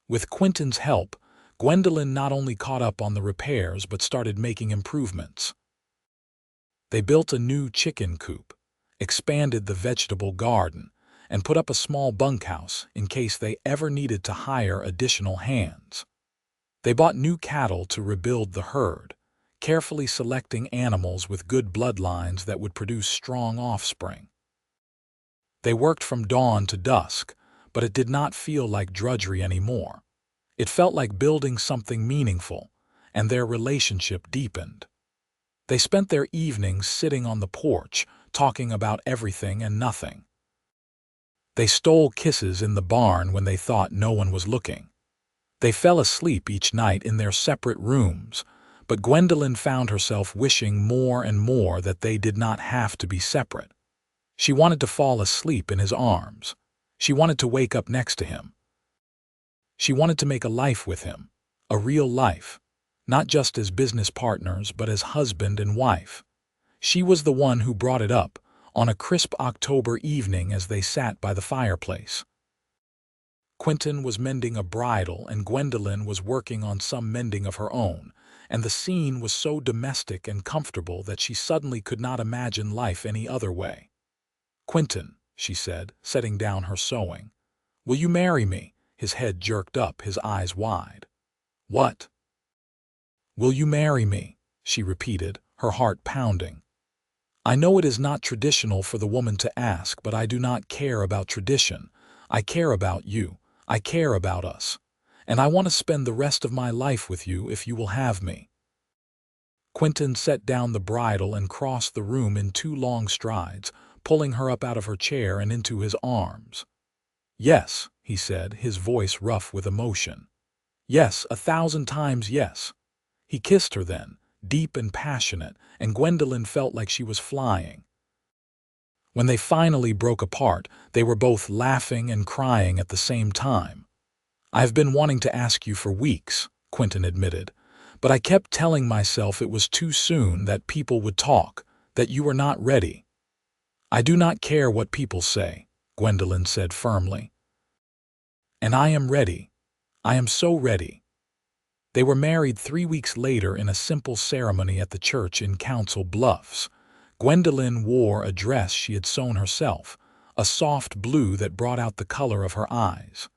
With Quinton's help, Gwendolyn not only caught up on the repairs but started making improvements. They built a new chicken coop, expanded the vegetable garden, and put up a small bunkhouse in case they ever needed to hire additional hands. They bought new cattle to rebuild the herd, carefully selecting animals with good bloodlines that would produce strong offspring. They worked from dawn to dusk, but it did not feel like drudgery anymore. It felt like building something meaningful, and their relationship deepened. They spent their evenings sitting on the porch, talking about everything and nothing. They stole kisses in the barn when they thought no one was looking. They fell asleep each night in their separate rooms, but Gwendolyn found herself wishing more and more that they did not have to be separate. She wanted to fall asleep in his arms. She wanted to wake up next to him. She wanted to make a life with him, a real life, not just as business partners but as husband and wife. She was the one who brought it up on a crisp October evening as they sat by the fireplace. Quinton was mending a bridle and Gwendolyn was working on some mending of her own, and the scene was so domestic and comfortable that she suddenly could not imagine life any other way. "Quinton," she said, setting down her sewing, "will you marry me?" His head jerked up, his eyes wide. "What?" "Will you marry me?" she repeated, her heart pounding. "I know it is not traditional for the woman to ask, but I do not care about tradition. I care about you. I care about us. And I want to spend the rest of my life with you if you will have me." Quinton set down the bridle and crossed the room in 2 long strides, pulling her up out of her chair and into his arms. "Yes," he said, his voice rough with emotion. "Yes, 1,000 times yes." He kissed her then, deep and passionate, and Gwendolyn felt like she was flying. When they finally broke apart, they were both laughing and crying at the same time. "I have been wanting to ask you for weeks," Quinton admitted, "but I kept telling myself it was too soon, that people would talk, that you were not ready. "I do not care what people say," Gwendolyn said firmly. "And I am ready. I am so ready." They were married 3 weeks later in a simple ceremony at the church in Council Bluffs. Gwendolyn wore a dress she had sewn herself, a soft blue that brought out the color of her eyes.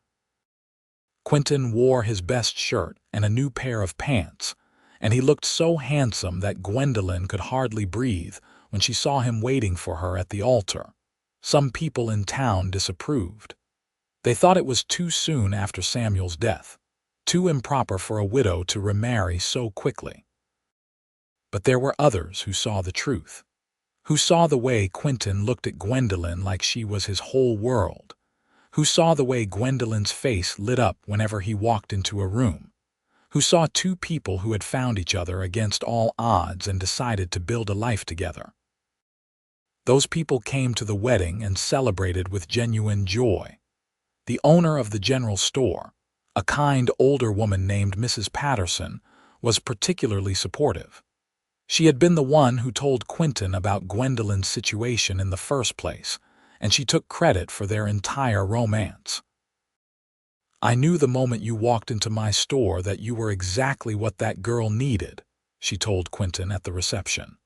Quinton wore his best shirt and a new pair of pants, and he looked so handsome that Gwendolyn could hardly breathe when she saw him waiting for her at the altar. Some people in town disapproved. They thought it was too soon after Samuel's death, too improper for a widow to remarry so quickly. But there were others who saw the truth, who saw the way Quinton looked at Gwendolyn like she was his whole world, who saw the way Gwendolyn's face lit up whenever he walked into a room, who saw two people who had found each other against all odds and decided to build a life together. Those people came to the wedding and celebrated with genuine joy. The owner of the general store, a kind older woman named Mrs. Patterson, was particularly supportive. She had been the one who told Quinton about Gwendolyn's situation in the first place, and she took credit for their entire romance. "I knew the moment you walked into my store that you were exactly what that girl needed," she told Quinton at the reception.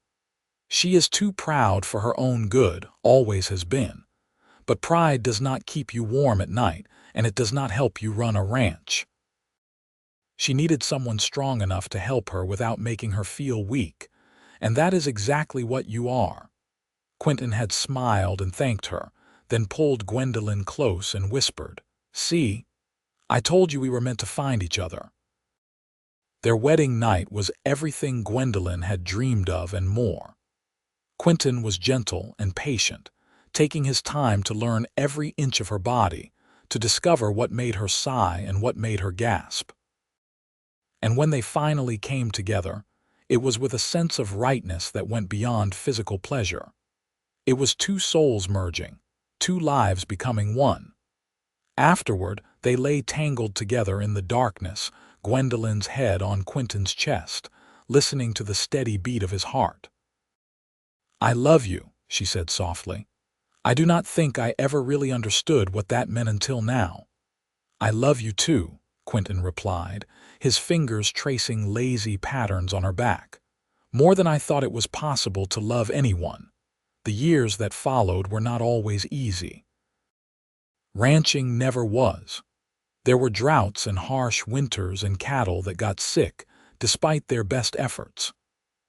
"She is too proud for her own good, always has been. But pride does not keep you warm at night, and it does not help you run a ranch." She needed someone strong enough to help her without making her feel weak, and that is exactly what you are. Quinton had smiled and thanked her, then pulled Gwendolyn close and whispered, "See, I told you we were meant to find each other." Their wedding night was everything Gwendolyn had dreamed of and more. Quinton was gentle and patient, taking his time to learn every inch of her body, to discover what made her sigh and what made her gasp. And when they finally came together, it was with a sense of rightness that went beyond physical pleasure. It was two souls merging, two lives becoming one. Afterward, they lay tangled together in the darkness, Gwendolyn's head on Quinton's chest, listening to the steady beat of his heart. "I love you," she said softly. "I do not think I ever really understood what that meant until now." "I love you too," Quinton replied, his fingers tracing lazy patterns on her back. "More than I thought it was possible to love anyone." The years that followed were not always easy. Ranching never was. There were droughts and harsh winters and cattle that got sick, despite their best efforts.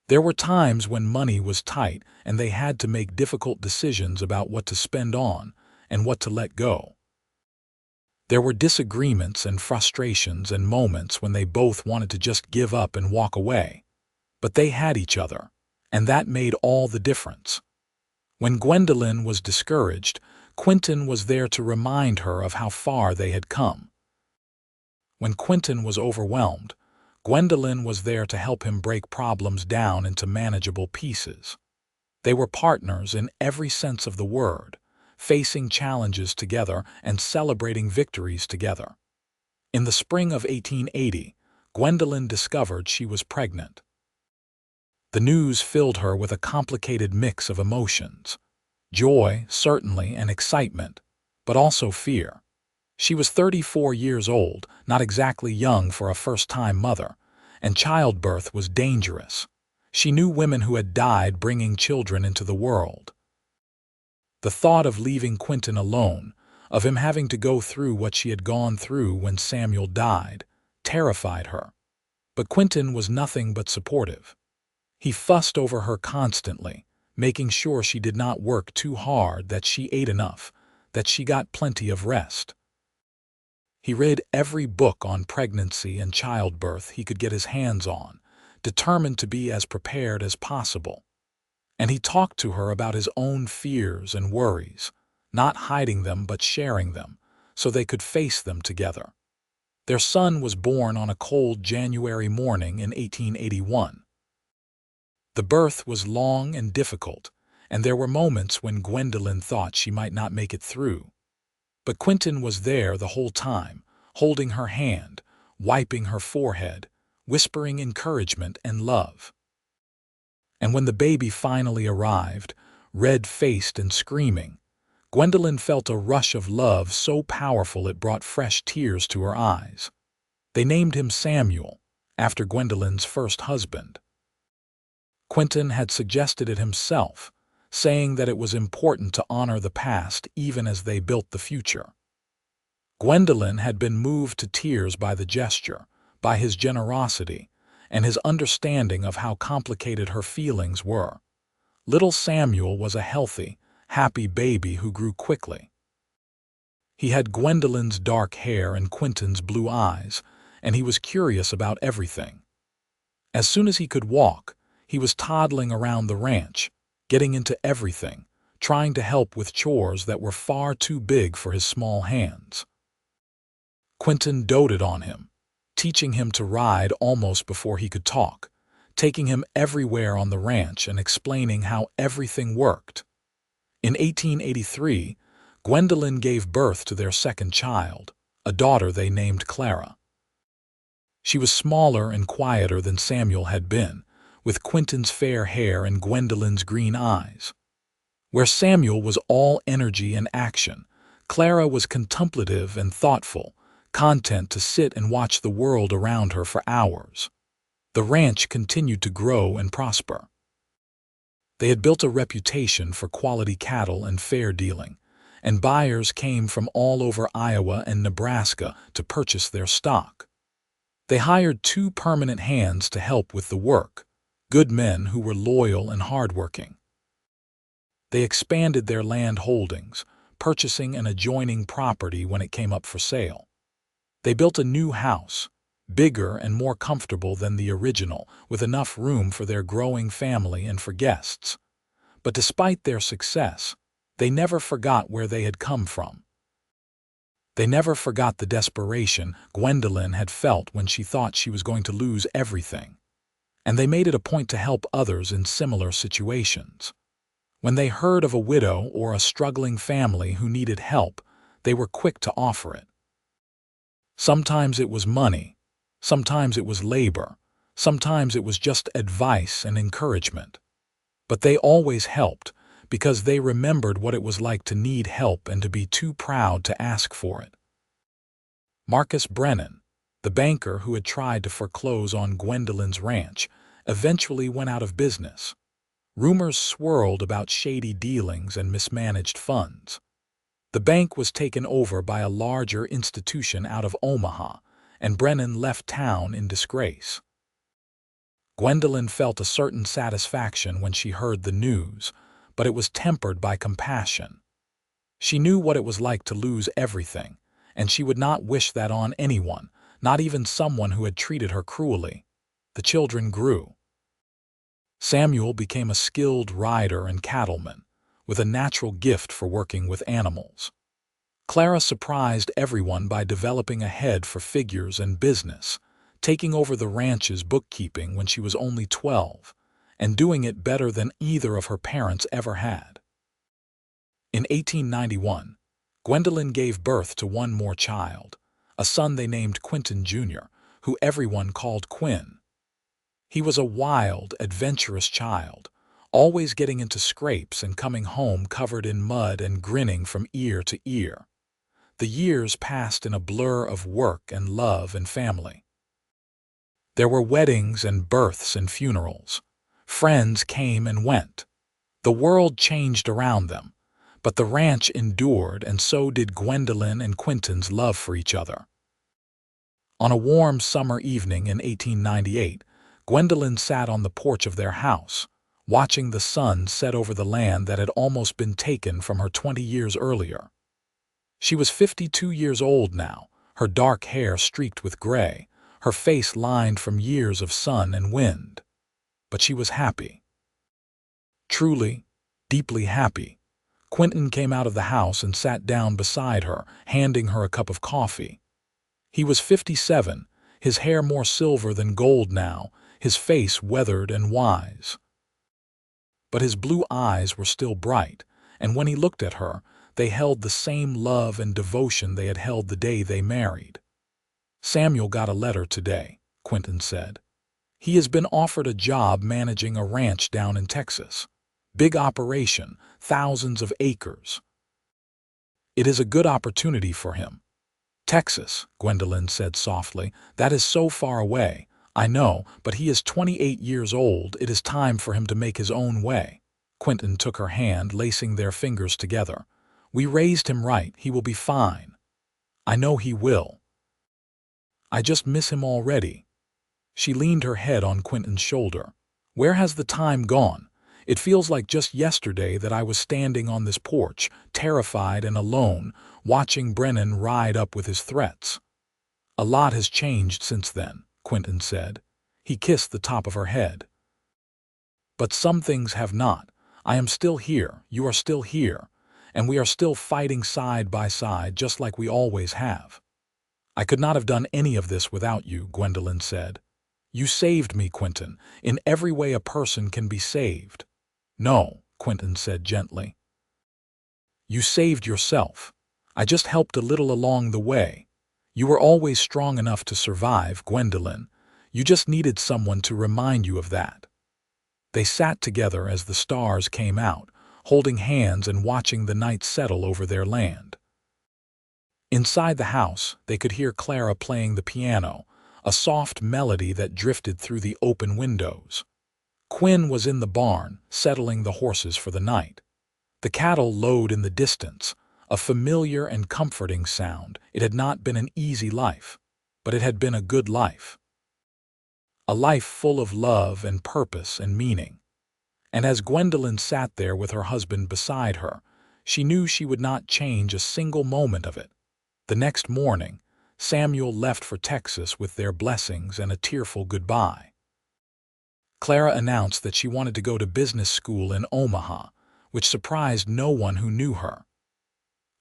There were times when money was tight and they had to make difficult decisions about what to spend on and what to let go. There were disagreements and frustrations and moments when they both wanted to just give up and walk away. But they had each other, and that made all the difference. When Gwendolyn was discouraged, Quinton was there to remind her of how far they had come. When Quinton was overwhelmed, Gwendolyn was there to help him break problems down into manageable pieces. They were partners in every sense of the word, facing challenges together and celebrating victories together. In the spring of 1880, Gwendolyn discovered she was pregnant. The news filled her with a complicated mix of emotions. Joy, certainly, and excitement, but also fear. She was 34 years old, not exactly young for a first-time mother, and childbirth was dangerous. She knew women who had died bringing children into the world. The thought of leaving Quinton alone, of him having to go through what she had gone through when Samuel died, terrified her. But Quinton was nothing but supportive. He fussed over her constantly, making sure she did not work too hard, that she ate enough, that she got plenty of rest. He read every book on pregnancy and childbirth he could get his hands on, determined to be as prepared as possible. And he talked to her about his own fears and worries, not hiding them but sharing them, so they could face them together. Their son was born on a cold January morning in 1881. The birth was long and difficult, and there were moments when Gwendolyn thought she might not make it through. But Quinton was there the whole time, holding her hand, wiping her forehead, whispering encouragement and love. And when the baby finally arrived, red-faced and screaming. Gwendolyn felt a rush of love so powerful it brought fresh tears to her eyes. They named him Samuel, after Gwendolyn's first husband. Quinton had suggested it himself, saying that it was important to honor the past even as they built the future. Gwendolyn had been moved to tears by the gesture, by his generosity, and his understanding of how complicated her feelings were. Little Samuel was a healthy, happy baby who grew quickly. He had Gwendolyn's dark hair and Quinton's blue eyes, and he was curious about everything. As soon as he could walk, he was toddling around the ranch, getting into everything, trying to help with chores that were far too big for his small hands. Quinton doted on him, teaching him to ride almost before he could talk, taking him everywhere on the ranch and explaining how everything worked. In 1883, Gwendolyn gave birth to their second child, a daughter they named Clara. She was smaller and quieter than Samuel had been, with Quinton's fair hair and Gwendolyn's green eyes. Where Samuel was all energy and action, Clara was contemplative and thoughtful, content to sit and watch the world around her for hours. The ranch continued to grow and prosper. They had built a reputation for quality cattle and fair dealing, and buyers came from all over Iowa and Nebraska to purchase their stock. They hired 2 permanent hands to help with the work, good men who were loyal and hardworking. They expanded their land holdings, purchasing an adjoining property when it came up for sale. They built a new house, bigger and more comfortable than the original, with enough room for their growing family and for guests. But despite their success, they never forgot where they had come from. They never forgot the desperation Gwendolyn had felt when she thought she was going to lose everything. And they made it a point to help others in similar situations. When they heard of a widow or a struggling family who needed help, they were quick to offer it. Sometimes it was money, sometimes it was labor, sometimes it was just advice and encouragement. But they always helped because they remembered what it was like to need help and to be too proud to ask for it. Marcus Brennan, the banker who had tried to foreclose on Gwendolyn's ranch, eventually went out of business. Rumors swirled about shady dealings and mismanaged funds. The bank was taken over by a larger institution out of Omaha, and Brennan left town in disgrace. Gwendolyn felt a certain satisfaction when she heard the news, but it was tempered by compassion. She knew what it was like to lose everything, and she would not wish that on anyone, not even someone who had treated her cruelly. The children grew. Samuel became a skilled rider and cattleman, with a natural gift for working with animals. Clara surprised everyone by developing a head for figures and business, taking over the ranch's bookkeeping when she was only 12, and doing it better than either of her parents ever had. In 1891, Gwendolyn gave birth to one more child, a son they named Quinton Jr., who everyone called Quinn. He was a wild, adventurous child, always getting into scrapes and coming home covered in mud and grinning from ear to ear. The years passed in a blur of work and love and family. There were weddings and births and funerals. Friends came and went. The world changed around them, but the ranch endured, and so did Gwendolyn and Quinton's love for each other. On a warm summer evening in 1898, Gwendolyn sat on the porch of their house, watching the sun set over the land that had almost been taken from her 20 years earlier. She was 52 years old now, her dark hair streaked with gray, her face lined from years of sun and wind. But she was happy. Truly, deeply happy. Quinton came out of the house and sat down beside her, handing her a cup of coffee. He was 57, his hair more silver than gold now, his face weathered and wise. But his blue eyes were still bright, and when he looked at her, they held the same love and devotion they had held the day they married. "Samuel got a letter today," Quinton said. "He has been offered a job managing a ranch down in Texas. Big operation, thousands of acres. It is a good opportunity for him. Texas, Gwendolyn said softly. That is so far away. I know, but he is 28 years old. It is time for him to make his own way. Quinton took her hand, lacing their fingers together. We raised him right. He will be fine. I know he will. I just miss him already. She leaned her head on Quinton's shoulder. Where has the time gone? It feels like just yesterday that I was standing on this porch, terrified and alone, watching Brennan ride up with his threats. A lot has changed since then, Quinton said. He kissed the top of her head. But some things have not. I am still here, you are still here, and we are still fighting side by side just like we always have. I could not have done any of this without you, Gwendolyn said. You saved me, Quinton. In every way a person can be saved. No, Quinton said gently. You saved yourself. I just helped a little along the way. You were always strong enough to survive, Gwendolyn. You just needed someone to remind you of that. They sat together as the stars came out, holding hands and watching the night settle over their land. Inside the house, they could hear Clara playing the piano, a soft melody that drifted through the open windows. Quinn was in the barn, settling the horses for the night. The cattle lowed in the distance, a familiar and comforting sound. It had not been an easy life, but it had been a good life. A life full of love and purpose and meaning. And as Gwendolyn sat there with her husband beside her, she knew she would not change a single moment of it. The next morning, Samuel left for Texas with their blessings and a tearful goodbye. Clara announced that she wanted to go to business school in Omaha, which surprised no one who knew her.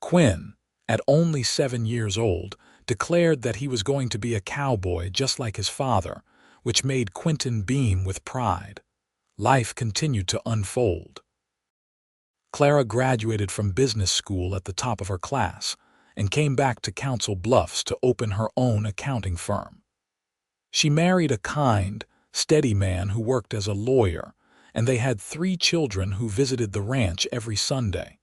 Quinn, at only 7 years old, declared that he was going to be a cowboy just like his father, which made Quinton beam with pride. Life continued to unfold. Clara graduated from business school at the top of her class and came back to Council Bluffs to open her own accounting firm. She married a kind, steady man who worked as a lawyer, and they had 3 children who visited the ranch every Sunday.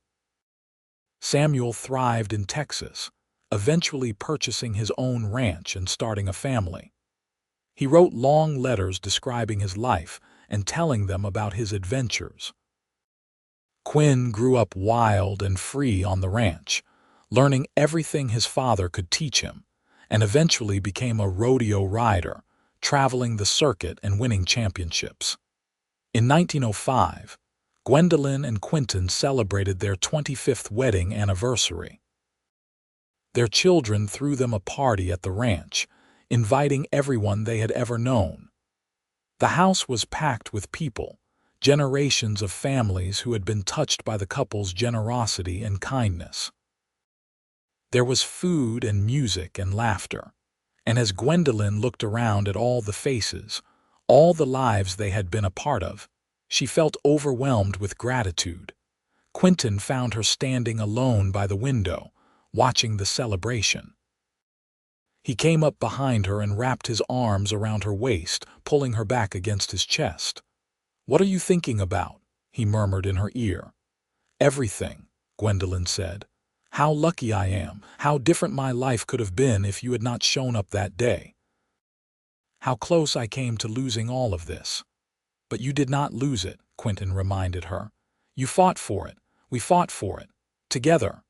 Samuel thrived in Texas, eventually purchasing his own ranch and starting a family. He wrote long letters describing his life and telling them about his adventures. Quinn grew up wild and free on the ranch, learning everything his father could teach him, and eventually became a rodeo rider, traveling the circuit and winning championships. In 1905, Gwendolyn and Quinton celebrated their 25th wedding anniversary. Their children threw them a party at the ranch, inviting everyone they had ever known. The house was packed with people, generations of families who had been touched by the couple's generosity and kindness. There was food and music and laughter, and as Gwendolyn looked around at all the faces, all the lives they had been a part of, she felt overwhelmed with gratitude. Quinton found her standing alone by the window, watching the celebration. He came up behind her and wrapped his arms around her waist, pulling her back against his chest. "What are you thinking about?" he murmured in her ear. "Everything," Gwendolyn said. "How lucky I am, how different my life could have been if you had not shown up that day. How close I came to losing all of this." "But you did not lose it," Quinton reminded her. "You fought for it. We fought for it. Together."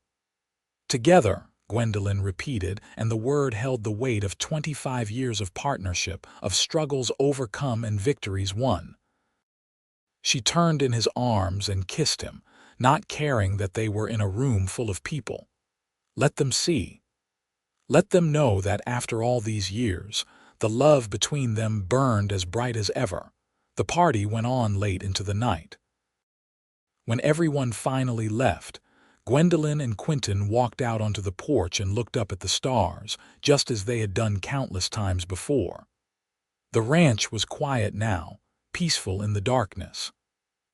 "Together," Gwendolyn repeated, and the word held the weight of 25 years of partnership, of struggles overcome and victories won. She turned in his arms and kissed him, not caring that they were in a room full of people. Let them see. Let them know that after all these years, the love between them burned as bright as ever. The party went on late into the night. When everyone finally left, Gwendolyn and Quinton walked out onto the porch and looked up at the stars, just as they had done countless times before. The ranch was quiet now, peaceful in the darkness.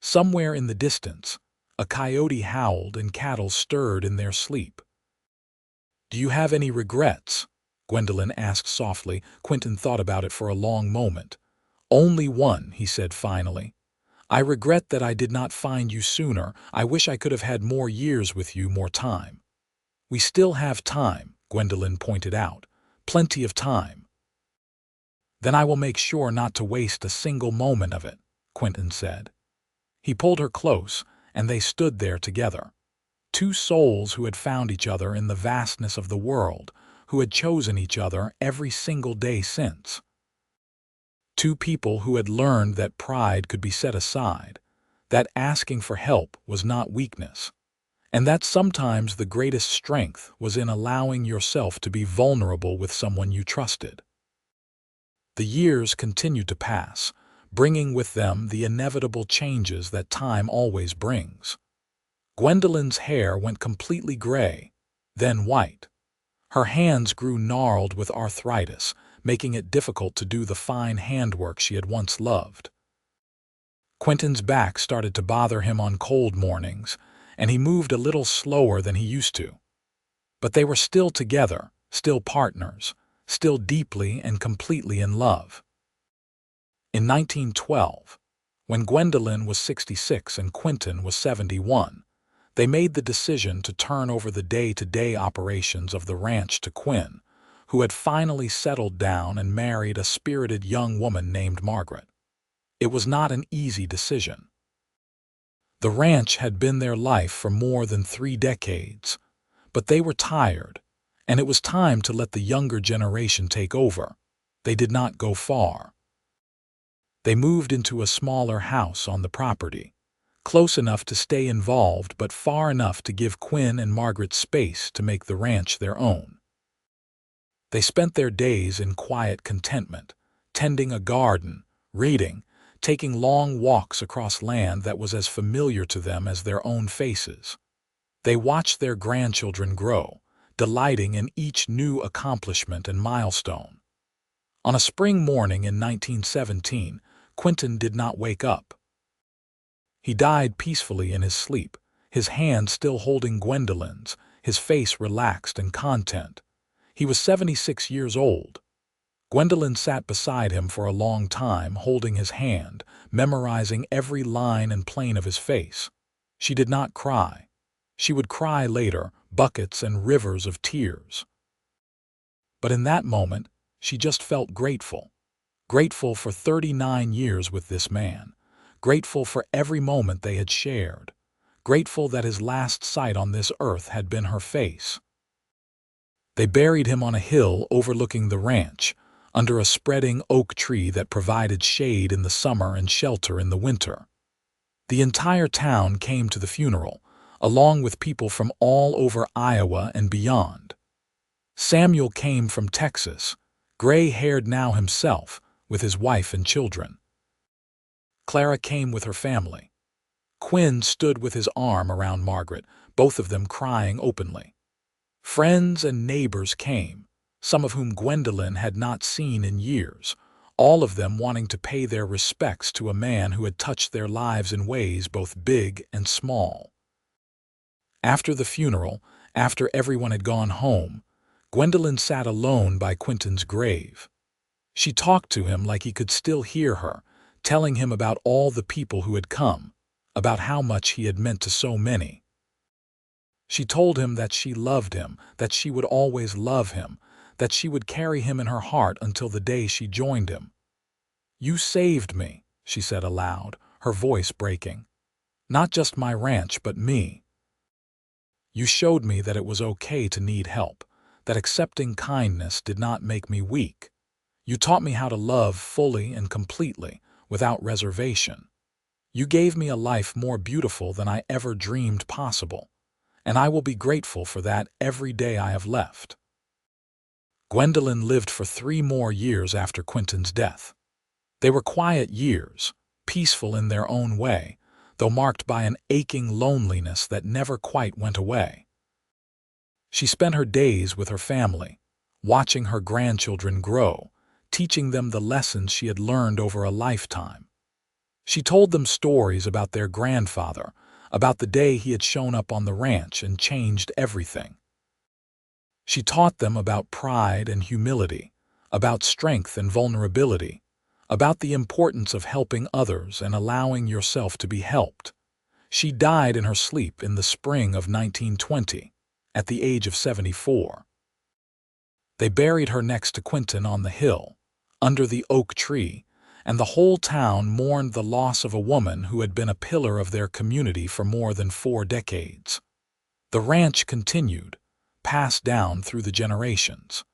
Somewhere in the distance, a coyote howled and cattle stirred in their sleep. "Do you have any regrets?" Gwendolyn asked softly. Quinton thought about it for a long moment. "Only one," he said finally. I regret that I did not find you sooner. I wish I could have had more years with you, more time." "We still have time," Gwendolyn pointed out. "Plenty of time." "Then I will make sure not to waste a single moment of it," Quinton said. He pulled her close, and they stood there together. Two souls who had found each other in the vastness of the world, who had chosen each other every single day since. Two people who had learned that pride could be set aside, that asking for help was not weakness, and that sometimes the greatest strength was in allowing yourself to be vulnerable with someone you trusted. The years continued to pass, bringing with them the inevitable changes that time always brings. Gwendolyn's hair went completely gray, then white. Her hands grew gnarled with arthritis, making it difficult to do the fine handwork she had once loved. Quinton's back started to bother him on cold mornings, and he moved a little slower than he used to. But they were still together, still partners, still deeply and completely in love. In 1912, when Gwendolyn was 66 and Quinton was 71, they made the decision to turn over the day-to-day operations of the ranch to Quinn, who had finally settled down and married a spirited young woman named Margaret. It was not an easy decision. The ranch had been their life for more than 3 decades, but they were tired, and it was time to let the younger generation take over. They did not go far. They moved into a smaller house on the property, close enough to stay involved but far enough to give Quinn and Margaret space to make the ranch their own. They spent their days in quiet contentment, tending a garden, reading, taking long walks across land that was as familiar to them as their own faces. They watched their grandchildren grow, delighting in each new accomplishment and milestone. On a spring morning in 1917, Quinton did not wake up. He died peacefully in his sleep, his hand still holding Gwendolyn's, his face relaxed and content. He was 76 years old. Gwendolyn sat beside him for a long time, holding his hand, memorizing every line and plane of his face. She did not cry. She would cry later, buckets and rivers of tears. But in that moment, she just felt grateful. Grateful for 39 years with this man. Grateful for every moment they had shared. Grateful that his last sight on this earth had been her face. They buried him on a hill overlooking the ranch, under a spreading oak tree that provided shade in the summer and shelter in the winter. The entire town came to the funeral, along with people from all over Iowa and beyond. Samuel came from Texas, gray-haired now himself, with his wife and children. Clara came with her family. Quinn stood with his arm around Margaret, both of them crying openly. Friends and neighbors came, some of whom Gwendolyn had not seen in years, all of them wanting to pay their respects to a man who had touched their lives in ways both big and small. After the funeral, after everyone had gone home, Gwendolyn sat alone by Quinton's grave. She talked to him like he could still hear her, telling him about all the people who had come, about how much he had meant to so many. She told him that she loved him, that she would always love him, that she would carry him in her heart until the day she joined him. "You saved me," she said aloud, her voice breaking. "Not just my ranch, but me. You showed me that it was okay to need help, that accepting kindness did not make me weak. You taught me how to love fully and completely, without reservation. You gave me a life more beautiful than I ever dreamed possible, and I will be grateful for that every day I have left." Gwendolyn lived for 3 more years after Quinton's death. They were quiet years, peaceful in their own way, though marked by an aching loneliness that never quite went away. She spent her days with her family, watching her grandchildren grow, teaching them the lessons she had learned over a lifetime. She told them stories about their grandfather, about the day he had shown up on the ranch and changed everything. She taught them about pride and humility, about strength and vulnerability, about the importance of helping others and allowing yourself to be helped. She died in her sleep in the spring of 1920, at the age of 74. They buried her next to Quinton on the hill, under the oak tree, and the whole town mourned the loss of a woman who had been a pillar of their community for more than 4 decades. The ranch continued, passed down through the generations.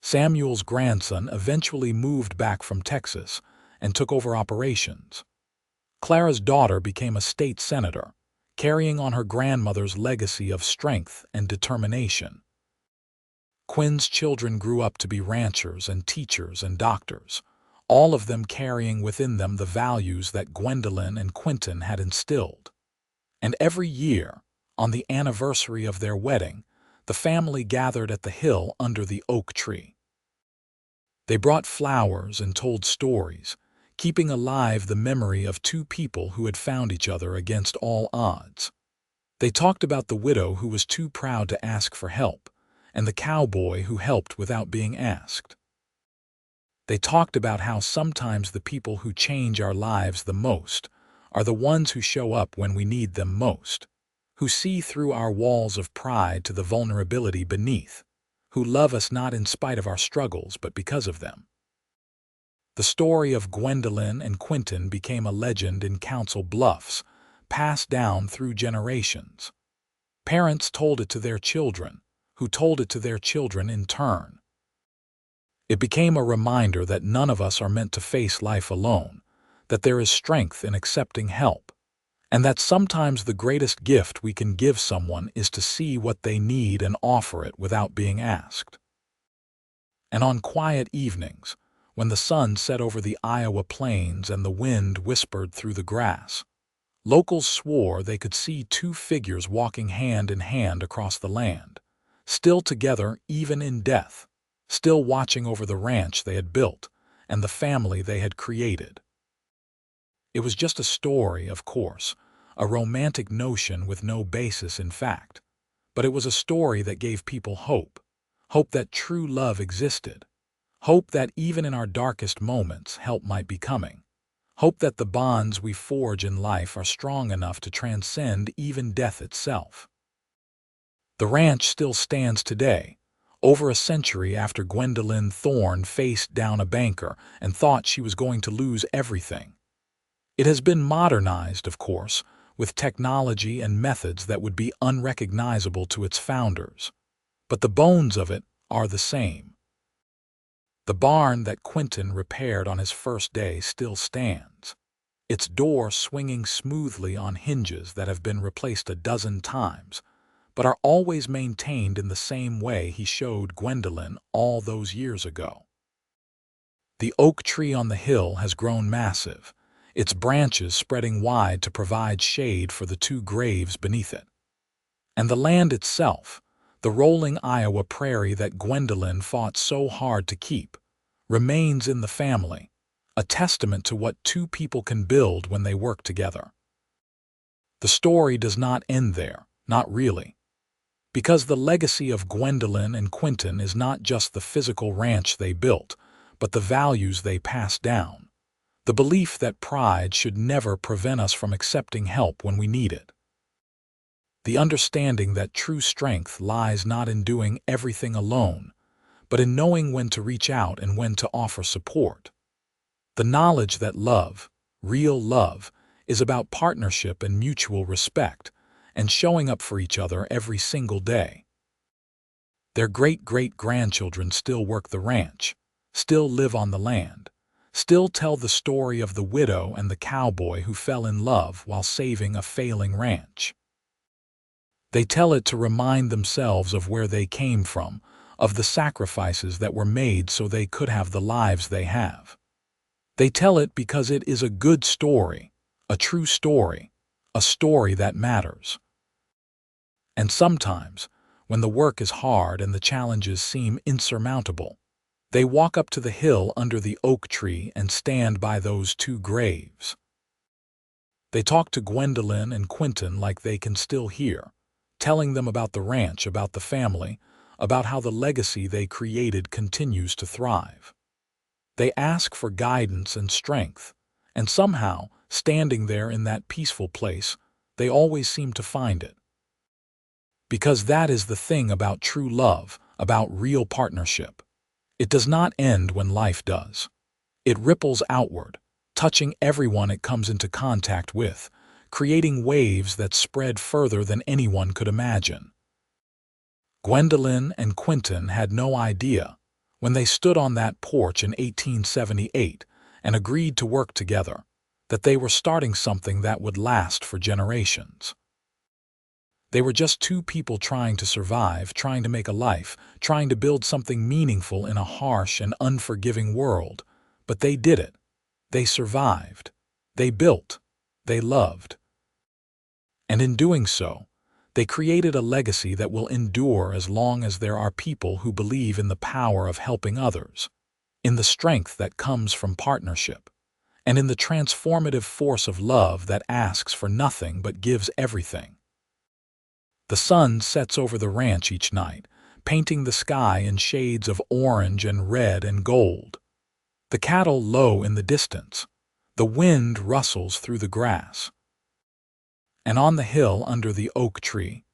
Samuel's grandson eventually moved back from Texas and took over operations. Clara's daughter became a state senator, carrying on her grandmother's legacy of strength and determination. Quinn's children grew up to be ranchers and teachers and doctors, all of them carrying within them the values that Gwendolyn and Quinton had instilled. And every year, on the anniversary of their wedding, the family gathered at the hill under the oak tree. They brought flowers and told stories, keeping alive the memory of 2 people who had found each other against all odds. They talked about the widow who was too proud to ask for help, and the cowboy who helped without being asked. They talked about how sometimes the people who change our lives the most are the ones who show up when we need them most, who see through our walls of pride to the vulnerability beneath, who love us not in spite of our struggles but because of them. The story of Gwendolyn and Quinton became a legend in Council Bluffs, passed down through generations. Parents told it to their children, who told it to their children in turn. It became a reminder that none of us are meant to face life alone, that there is strength in accepting help, and that sometimes the greatest gift we can give someone is to see what they need and offer it without being asked. And on quiet evenings, when the sun set over the Iowa plains and the wind whispered through the grass, locals swore they could see 2 figures walking hand in hand across the land, still together even in death, still watching over the ranch they had built and the family they had created. It was just a story, of course, a romantic notion with no basis in fact, but it was a story that gave people hope, hope that true love existed, hope that even in our darkest moments help might be coming, hope that the bonds we forge in life are strong enough to transcend even death itself. The ranch still stands today, over a century after Gwendolyn Thorne faced down a banker and thought she was going to lose everything. It has been modernized, of course, with technology and methods that would be unrecognizable to its founders, but the bones of it are the same. The barn that Quinton repaired on his first day still stands, its door swinging smoothly on hinges that have been replaced a dozen times, but are always maintained in the same way he showed Gwendolyn all those years ago. The oak tree on the hill has grown massive, its branches spreading wide to provide shade for the 2 graves beneath it. And the land itself, the rolling Iowa prairie that Gwendolyn fought so hard to keep, remains in the family, a testament to what 2 people can build when they work together. The story does not end there, not really. Because the legacy of Gwendolyn and Quinton is not just the physical ranch they built, but the values they passed down. The belief that pride should never prevent us from accepting help when we need it. The understanding that true strength lies not in doing everything alone, but in knowing when to reach out and when to offer support. The knowledge that love, real love, is about partnership and mutual respect, and showing up for each other every single day. Their great-great-grandchildren still work the ranch, still live on the land, still tell the story of the widow and the cowboy who fell in love while saving a failing ranch. They tell it to remind themselves of where they came from, of the sacrifices that were made so they could have the lives they have. They tell it because it is a good story, a true story, a story that matters. And sometimes, when the work is hard and the challenges seem insurmountable, they walk up to the hill under the oak tree and stand by those 2 graves. They talk to Gwendolyn and Quinton like they can still hear, telling them about the ranch, about the family, about how the legacy they created continues to thrive. They ask for guidance and strength, and somehow, standing there in that peaceful place, they always seem to find it. Because that is the thing about true love, about real partnership. It does not end when life does. It ripples outward, touching everyone it comes into contact with, creating waves that spread further than anyone could imagine. Gwendolyn and Quinton had no idea, when they stood on that porch in 1878 and agreed to work together, that they were starting something that would last for generations. They were just two people trying to survive, trying to make a life, trying to build something meaningful in a harsh and unforgiving world. But they did it. They survived. They built. They loved. And in doing so, they created a legacy that will endure as long as there are people who believe in the power of helping others, in the strength that comes from partnership, and in the transformative force of love that asks for nothing but gives everything. The sun sets over the ranch each night, painting the sky in shades of orange and red and gold. The cattle low in the distance. The wind rustles through the grass. And on the hill under the oak tree,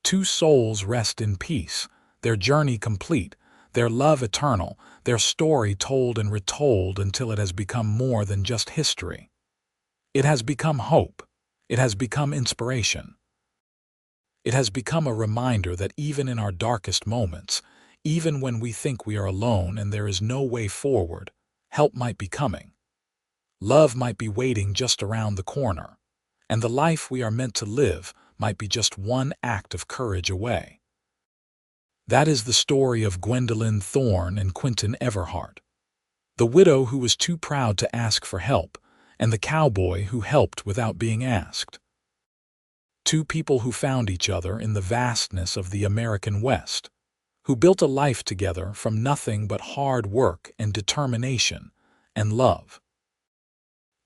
two souls rest in peace, their journey complete, their love eternal, their story told and retold until it has become more than just history. It has become hope. It has become inspiration. It has become a reminder that even in our darkest moments, even when we think we are alone and there is no way forward, help might be coming. Love might be waiting just around the corner, and the life we are meant to live might be just one act of courage away. That is the story of Gwendolyn Thorne and Quinton Everhart, the widow who was too proud to ask for help, and the cowboy who helped without being asked. Two people who found each other in the vastness of the American West, who built a life together from nothing but hard work and determination and love.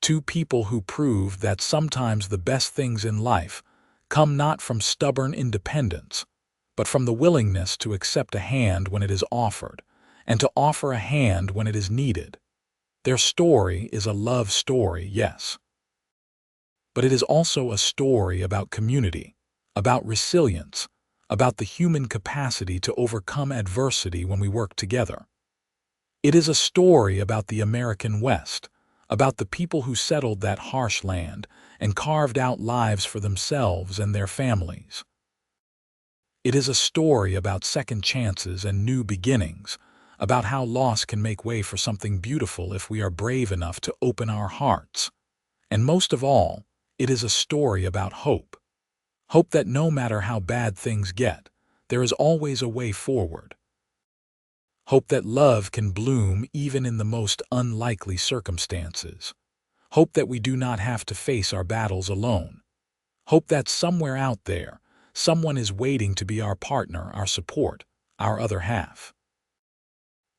Two people who proved that sometimes the best things in life come not from stubborn independence, but from the willingness to accept a hand when it is offered, and to offer a hand when it is needed. Their story is a love story, yes. But it is also a story about community, about resilience, about the human capacity to overcome adversity when we work together. It is a story about the American West, about the people who settled that harsh land and carved out lives for themselves and their families. It is a story about second chances and new beginnings, about how loss can make way for something beautiful if we are brave enough to open our hearts. And most of all, it is a story about hope. Hope that no matter how bad things get, there is always a way forward. Hope that love can bloom even in the most unlikely circumstances. Hope that we do not have to face our battles alone. Hope that somewhere out there, someone is waiting to be our partner, our support, our other half.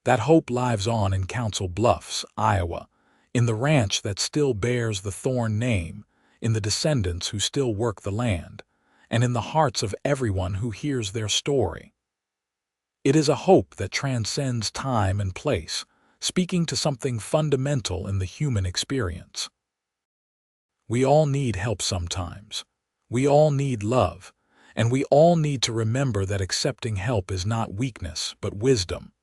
That hope lives on in Council Bluffs, Iowa, in the ranch that still bears the Thorne name, in the descendants who still work the land, and in the hearts of everyone who hears their story. It is a hope that transcends time and place, speaking to something fundamental in the human experience. We all need help sometimes. We all need love, and we all need to remember that accepting help is not weakness but wisdom.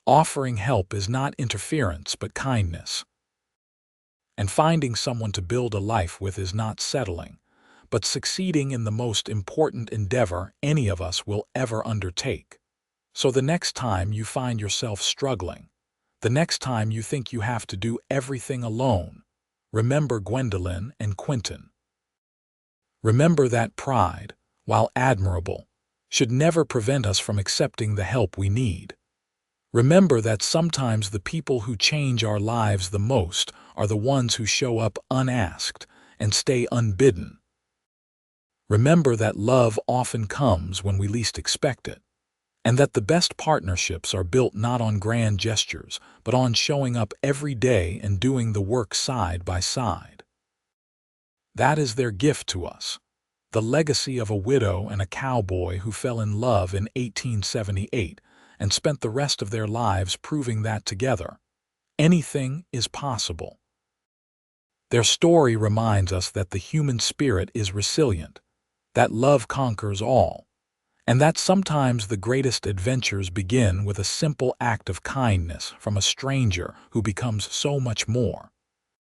Offering help is not interference but kindness. And finding someone to build a life with is not settling, but succeeding in the most important endeavor any of us will ever undertake. So the next time you find yourself struggling, the next time you think you have to do everything alone, remember Gwendolyn and Quinton. Remember that pride, while admirable, should never prevent us from accepting the help we need. Remember that sometimes the people who change our lives the most are the ones who show up unasked and stay unbidden. Remember that love often comes when we least expect it, and that the best partnerships are built not on grand gestures, but on showing up every day and doing the work side by side. That is their gift to us, the legacy of a widow and a cowboy who fell in love in 1878 and spent the rest of their lives proving that together. Anything is possible. Their story reminds us that the human spirit is resilient, that love conquers all, and that sometimes the greatest adventures begin with a simple act of kindness from a stranger who becomes so much more.